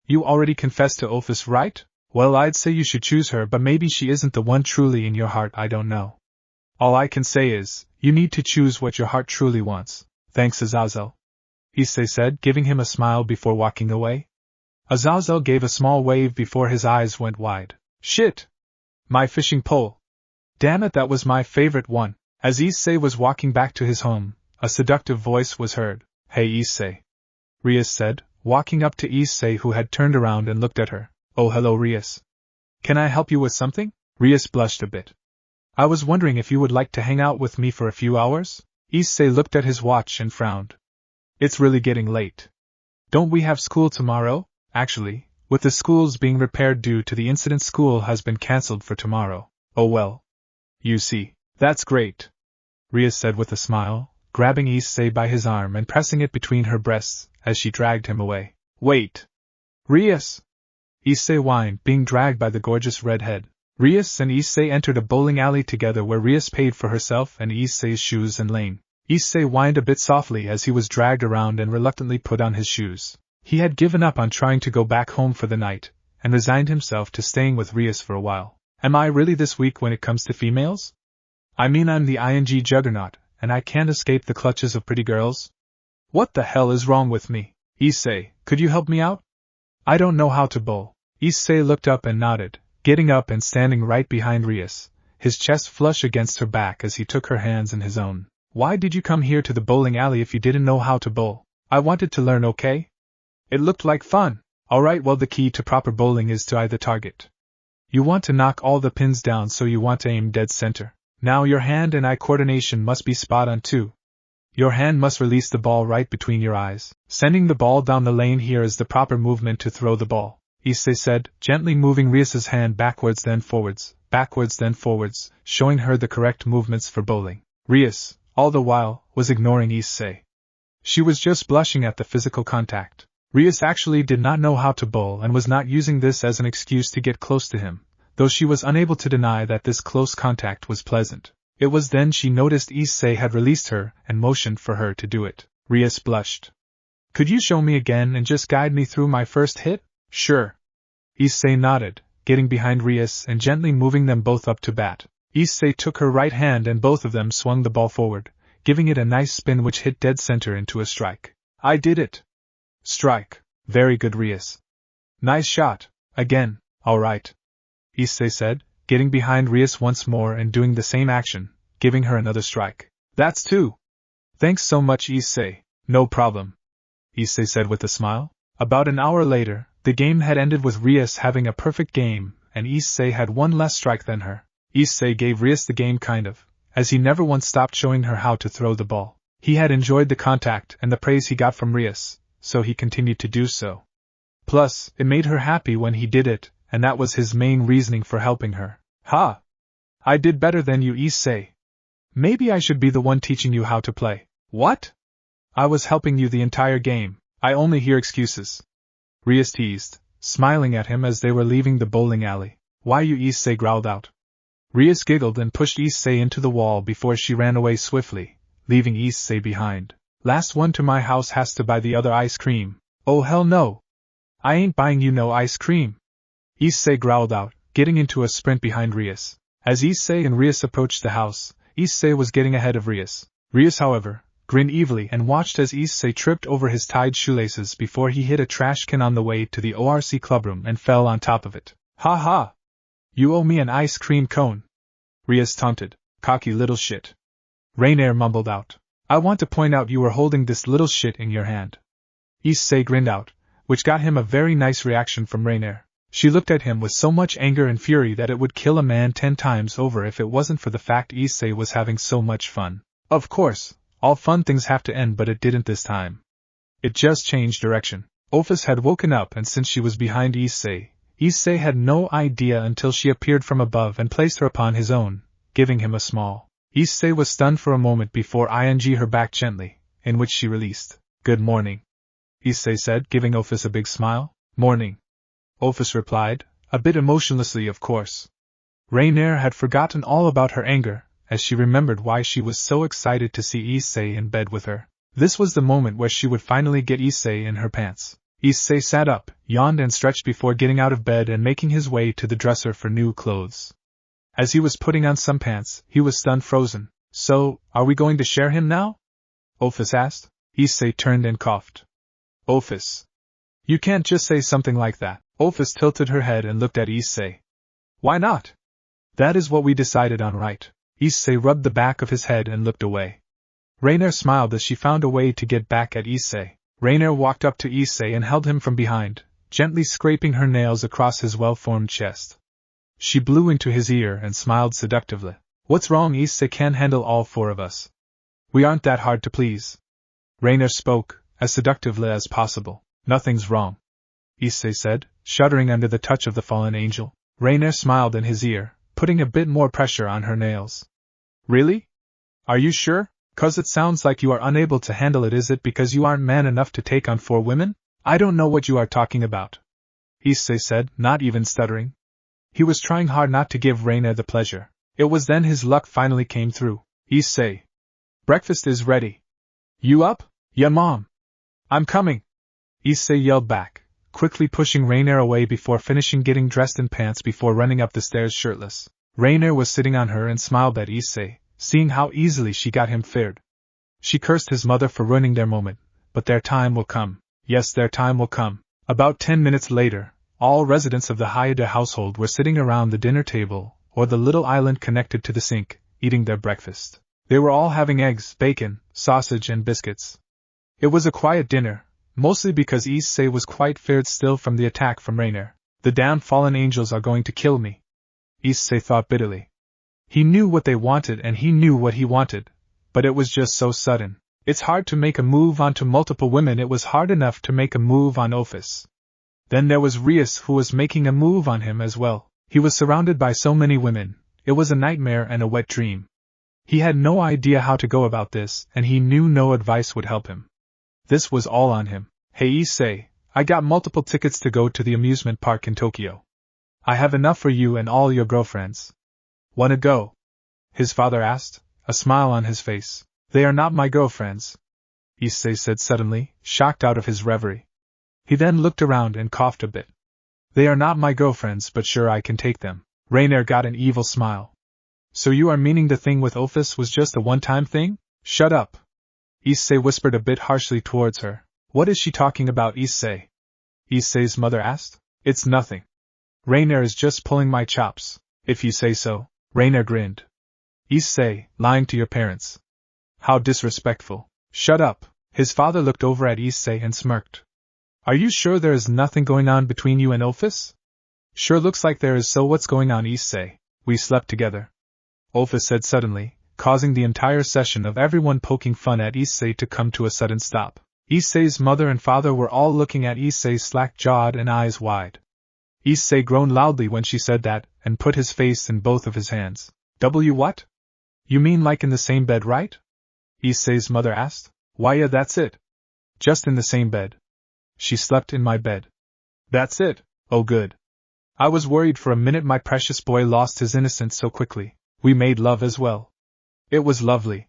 You already confessed to Ophis, right? Well, I'd say you should choose her, but maybe she isn't the one truly in your heart, I don't know. All I can say is, you need to choose what your heart truly wants. Thanks, Azazel. Issei said, giving him a smile before walking away. Azazel gave a small wave before his eyes went wide. Shit! My fishing pole. Damn it, that was my favorite one. As Issei was walking back to his home, a seductive voice was heard. Hey Issei. Rias said, walking up to Issei, who had turned around and looked at her. Oh, hello Rias. Can I help you with something? Rias blushed a bit. I was wondering if you would like to hang out with me for a few hours? Issei looked at his watch and frowned. It's really getting late. Don't we have school tomorrow? Actually, with the schools being repaired due to the incident, school has been cancelled for tomorrow. Oh well. You see, that's great. Rias said with a smile, grabbing Issei by his arm and pressing it between her breasts as she dragged him away. Wait! Rias! Issei whined, being dragged by the gorgeous redhead. Rias and Issei entered a bowling alley together where Rias paid for herself and Issei's shoes and lane. Issei whined a bit softly as he was dragged around and reluctantly put on his shoes. He had given up on trying to go back home for the night, and resigned himself to staying with Rias for a while. Am I really this weak when it comes to females? I mean, I'm the Juggernaut, and I can't escape the clutches of pretty girls? What the hell is wrong with me? Issei, could you help me out? I don't know how to bowl. Issei looked up and nodded, getting up and standing right behind Rias, his chest flush against her back as he took her hands in his own. Why did you come here to the bowling alley if you didn't know how to bowl? I wanted to learn, okay? It looked like fun. Alright, well, the key to proper bowling is to eye the target. You want to knock all the pins down, so you want to aim dead center. Now your hand and eye coordination must be spot on too. Your hand must release the ball right between your eyes. Sending the ball down the lane here is the proper movement to throw the ball, Issei said, gently moving Rias's hand backwards then forwards, showing her the correct movements for bowling. Rias, all the while, was ignoring Issei. She was just blushing at the physical contact. Rias actually did not know how to bowl and was not using this as an excuse to get close to him, though she was unable to deny that this close contact was pleasant. It was then she noticed Issei had released her and motioned for her to do it. Rias blushed. Could you show me again and just guide me through my first hit? Sure. Issei nodded, getting behind Rias and gently moving them both up to bat. Issei took her right hand and both of them swung the ball forward, giving it a nice spin which hit dead center into a strike. I did it. Strike. Very good, Rias. Nice shot. Again. All right. Issei said, getting behind Rias once more and doing the same action, giving her another strike. That's two. Thanks so much, Issei. No problem, Issei said with a smile. About an hour later, the game had ended with Rias having a perfect game, and Issei had one less strike than her. Issei gave Rias the game kind of, as he never once stopped showing her how to throw the ball. He had enjoyed the contact and the praise he got from Rias, so he continued to do so. Plus, it made her happy when he did it, and that was his main reasoning for helping her. Ha! I did better than you, Issei. Maybe I should be the one teaching you how to play. What? I was helping you the entire game. I only hear excuses. Rias teased, smiling at him as they were leaving the bowling alley. Why you, Issei growled out. Rias giggled and pushed Issei into the wall before she ran away swiftly, leaving Issei behind. Last one to my house has to buy the other ice cream. Oh hell no! I ain't buying you no ice cream! Issei growled out, getting into a sprint behind Rias. As Issei and Rias approached the house, Issei was getting ahead of Rias. Rias, however, grinned evilly and watched as Issei tripped over his tied shoelaces before he hit a trash can on the way to the ORC clubroom and fell on top of it. Ha ha! You owe me an ice cream cone! Rias taunted. Cocky little shit. Rainier mumbled out. I want to point out you were holding this little shit in your hand. Issei grinned out, which got him a very nice reaction from Rainier. She looked at him with so much anger and fury that it would kill a man 10 times over if it wasn't for the fact Issei was having so much fun. Of course, all fun things have to end, but it didn't this time. It just changed direction. Ophis had woken up, and since she was behind Issei, Issei had no idea until she appeared from above and placed her upon his own, giving him a small. Issei was stunned for a moment before ing her back gently, in which she released. Good morning, Issei said, giving Ophis a big smile. Morning, Ophis replied, a bit emotionlessly of course. Rainier had forgotten all about her anger, as she remembered why she was so excited to see Issei in bed with her. This was the moment where she would finally get Issei in her pants. Issei sat up, yawned and stretched before getting out of bed and making his way to the dresser for new clothes. As he was putting on some pants, he was stunned frozen. So, are we going to share him now? Ophis asked. Issei turned and coughed. Ophis. You can't just say something like that. Ophis tilted her head and looked at Issei. Why not? That is what we decided on, right? Issei rubbed the back of his head and looked away. Rainier smiled as she found a way to get back at Issei. Rainier walked up to Issei and held him from behind, gently scraping her nails across his well-formed chest. She blew into his ear and smiled seductively. What's wrong? Issei can handle all 4 of us. We aren't that hard to please. Rainier spoke, as seductively as possible. Nothing's wrong, Issei said, shuddering under the touch of the fallen angel. Rainier smiled in his ear, putting a bit more pressure on her nails. Really? Are you sure? 'Cause it sounds like you are unable to handle it. Is it because you aren't man enough to take on 4 women? I don't know what you are talking about, Issei said, not even stuttering. He was trying hard not to give Rainier the pleasure. It was then his luck finally came through. Issei. Breakfast is ready. You up? Yeah, Mom. I'm coming, Issei yelled back, quickly pushing Rainier away before finishing getting dressed in pants before running up the stairs shirtless. Rainier was sitting on her and smiled at Issei, seeing how easily she got him fared. She cursed his mother for ruining their moment, but their time will come. Yes, their time will come. About 10 minutes later, all residents of the Hyoudou household were sitting around the dinner table, or the little island connected to the sink, eating their breakfast. They were all having eggs, bacon, sausage and biscuits. It was a quiet dinner, mostly because Issei was quite fared still from the attack from Rainier. The damn fallen angels are going to kill me, Issei thought bitterly. He knew what they wanted and he knew what he wanted, but it was just so sudden. It's hard to make a move onto multiple women. It was hard enough to make a move on Ophis. Then there was Rias, who was making a move on him as well. He was surrounded by so many women. It was a nightmare and a wet dream. He had no idea how to go about this, and he knew no advice would help him. This was all on him. Hey Issei, I got multiple tickets to go to the amusement park in Tokyo. I have enough for you and all your girlfriends. Wanna go? His father asked, a smile on his face. They are not my girlfriends, Issei said suddenly, shocked out of his reverie. He then looked around and coughed a bit. They are not my girlfriends, but sure I can take them. Rainier got an evil smile. So you are meaning the thing with Ophis was just a one-time thing? Shut up. Issei whispered a bit harshly towards her. What is she talking about, Issei? Issei's mother asked. It's nothing. Rainier is just pulling my chops. If you say so. Rainier grinned. Issei, lying to your parents. How disrespectful. Shut up. His father looked over at Issei and smirked. Are you sure there is nothing going on between you and Ophis? Sure looks like there is, so what's going on, Issei? We slept together. Ophis said suddenly, causing the entire session of everyone poking fun at Issei to come to a sudden stop. Issei's mother and father were all looking at Issei slack-jawed and eyes wide. Issei groaned loudly when she said that, and put his face in both of his hands. What? You mean like in the same bed, right? Issei's mother asked. Why yeah, that's it. Just in the same bed. She slept in my bed. That's it. Oh good. I was worried for a minute my precious boy lost his innocence so quickly. We made love as well. It was lovely.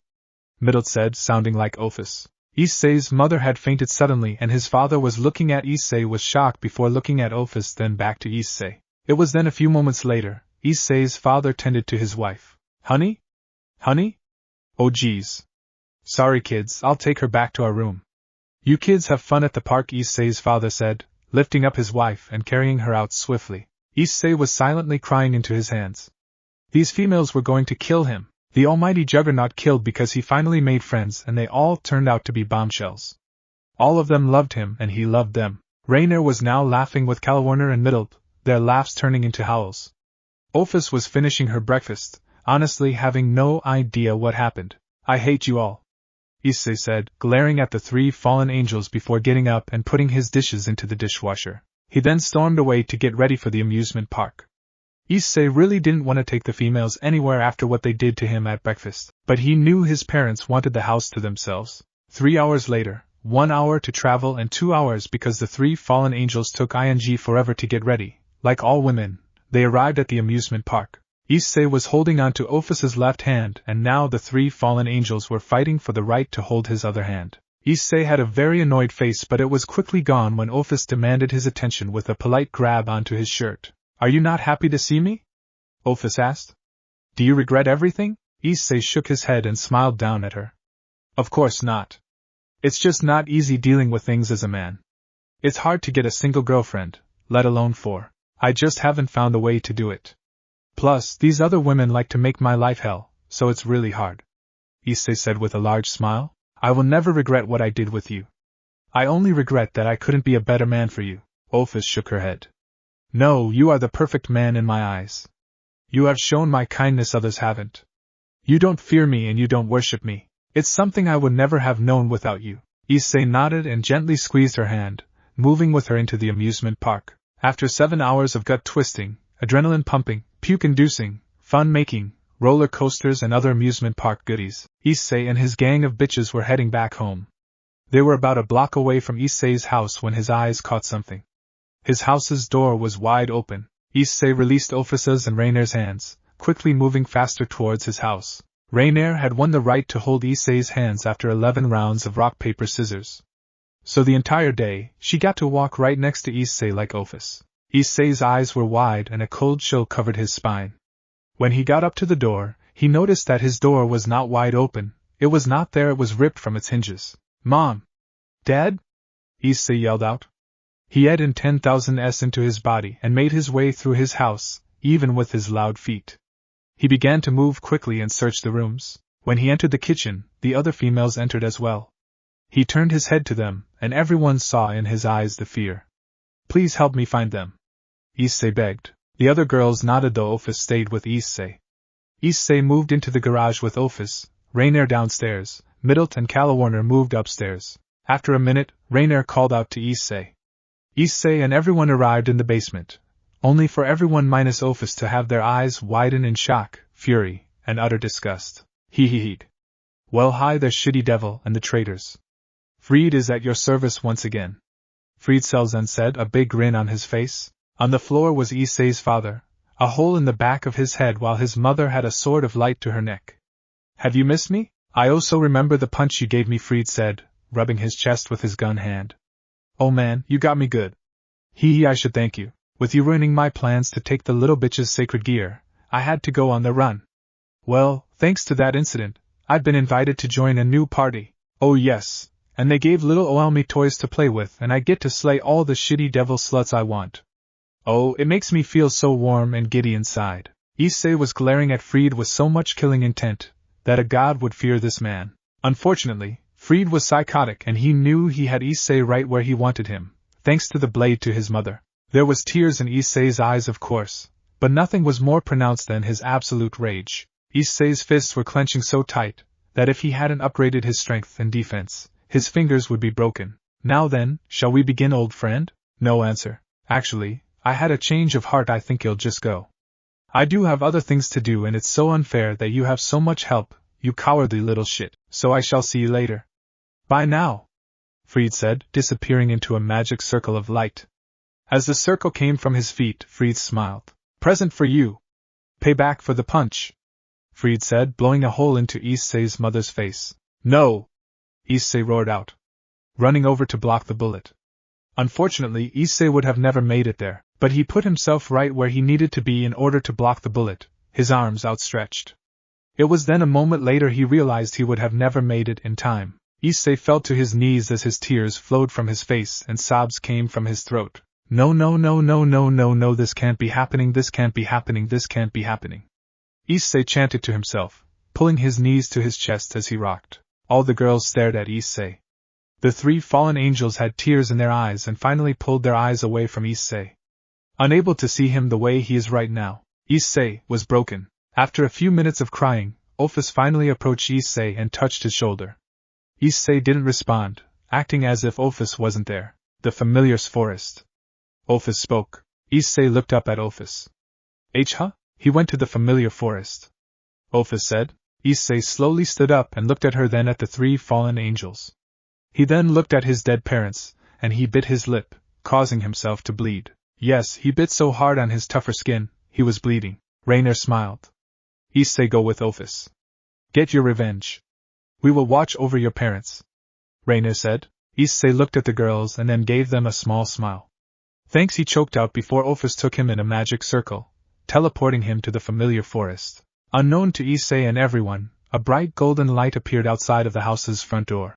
Middle said, sounding like Ophis. Issei's mother had fainted suddenly and his father was looking at Issei with shock before looking at Ophis, then back to Issei. It was then a few moments later, Issei's father tended to his wife. Honey? Honey? Oh geez. Sorry kids, I'll take her back to our room. You kids have fun at the park, Issei's father said, lifting up his wife and carrying her out swiftly. Issei was silently crying into his hands. These females were going to kill him. The almighty Juggernaut killed because he finally made friends and they all turned out to be bombshells. All of them loved him and he loved them. Rainier was now laughing with Calwarner and Middle, their laughs turning into howls. Ophis was finishing her breakfast, honestly having no idea what happened. I hate you all, Issei said, glaring at the three fallen angels before getting up and putting his dishes into the dishwasher. He then stormed away to get ready for the amusement park. Issei really didn't want to take the females anywhere after what they did to him at breakfast, but he knew his parents wanted the house to themselves. 3 hours later, 1 hour to travel and 2 hours because the three fallen angels took forever to get ready. Like all women, they arrived at the amusement park. Issei was holding on to Ophis's left hand and now the three fallen angels were fighting for the right to hold his other hand. Issei had a very annoyed face, but it was quickly gone when Ophis demanded his attention with a polite grab onto his shirt. Are you not happy to see me? Ophis asked. Do you regret everything? Issei shook his head and smiled down at her. Of course not. It's just not easy dealing with things as a man. It's hard to get a single girlfriend, let alone 4. I just haven't found a way to do it. Plus, these other women like to make my life hell, so it's really hard. Issei said with a large smile. I will never regret what I did with you. I only regret that I couldn't be a better man for you. Ophis shook her head. No, you are the perfect man in my eyes. You have shown my kindness others haven't. You don't fear me and you don't worship me. It's something I would never have known without you. Issei nodded and gently squeezed her hand, moving with her into the amusement park. After 7 hours of gut twisting, adrenaline pumping, puke-inducing, fun-making, roller coasters and other amusement park goodies, Issei and his gang of bitches were heading back home. They were about a block away from Issei's house when his eyes caught something. His house's door was wide open. Issei released Ophis's and Rainier's hands, quickly moving faster towards his house. Rainier had won the right to hold Issei's hands after 11 rounds of rock, paper, scissors. So the entire day, she got to walk right next to Issei like Ophis. Issei's eyes were wide and a cold chill covered his spine. When he got up to the door, he noticed that his door was not wide open. It was not there, it was ripped from its hinges. Mom! Dad? Issei yelled out. He had in 10,000s into his body and made his way through his house, even with his loud feet. He began to move quickly and search the rooms. When he entered the kitchen, the other females entered as well. He turned his head to them, and everyone saw in his eyes the fear. Please help me find them, Issei begged. The other girls nodded though Ophis stayed with Issei. Issei moved into the garage with Ophis, Rainier downstairs, Middlet and Calawarner moved upstairs. After a minute, Rainier called out to Issei. Issei and everyone arrived in the basement, only for everyone minus Ophis to have their eyes widen in shock, fury, and utter disgust. He. Well, hi there, shitty devil and the traitors. Fried is at your service once again. Fried Selzen said, a big grin on his face. On the floor was Issei's father, a hole in the back of his head, while his mother had a sword of light to her neck. Have you missed me? I also remember the punch you gave me, Fried said, rubbing his chest with his gun hand. Oh man, you got me good. I should thank you. With you ruining my plans to take the little bitch's sacred gear, I had to go on the run. Well, thanks to that incident, I've been invited to join a new party. Oh yes, and they gave little Oelmi toys to play with, and I get to slay all the shitty devil sluts I want. Oh, it makes me feel so warm and giddy inside. Issei was glaring at Fried with so much killing intent that a god would fear this man. Unfortunately, Fried was psychotic and he knew he had Issei right where he wanted him, thanks to the blade to his mother. There was tears in Issei's eyes, of course, but nothing was more pronounced than his absolute rage. Issei's fists were clenching so tight that if he hadn't upgraded his strength and defense, his fingers would be broken. Now then, shall we begin, old friend? No answer. Actually, I had a change of heart. I think you'll just go. I do have other things to do, and it's so unfair that you have so much help, you cowardly little shit, so I shall see you later. Bye now, Fried said, disappearing into a magic circle of light. As the circle came from his feet, Fried smiled. Present for you. Pay back for the punch, Fried said, blowing a hole into Issei's mother's face. No! Issei roared out, running over to block the bullet. Unfortunately, Issei would have never made it there, but he put himself right where he needed to be in order to block the bullet, his arms outstretched. It was then a moment later he realized he would have never made it in time. Issei fell to his knees as his tears flowed from his face and sobs came from his throat. No, this can't be happening, this can't be happening, this can't be happening. Issei chanted to himself, pulling his knees to his chest as he rocked. All the girls stared at Issei. The three fallen angels had tears in their eyes and finally pulled their eyes away from Issei. Unable to see him the way he is right now, Issei was broken. After a few minutes of crying, Ophis finally approached Issei and touched his shoulder. Issei didn't respond, acting as if Ophis wasn't there. The familiar's forest. Ophis spoke. Issei looked up at Ophis. Huh? He went to the familiar forest. Ophis said. Issei slowly stood up and looked at her, then at the three fallen angels. He then looked at his dead parents, and he bit his lip, causing himself to bleed. Yes, he bit so hard on his tougher skin, he was bleeding. Rainier smiled. Issei, go with Ophis. Get your revenge. We will watch over your parents, Rainier said. Issei looked at the girls and then gave them a small smile. Thanks, he choked out before Ophis took him in a magic circle, teleporting him to the familiar forest. Unknown to Issei and everyone, a bright golden light appeared outside of the house's front door.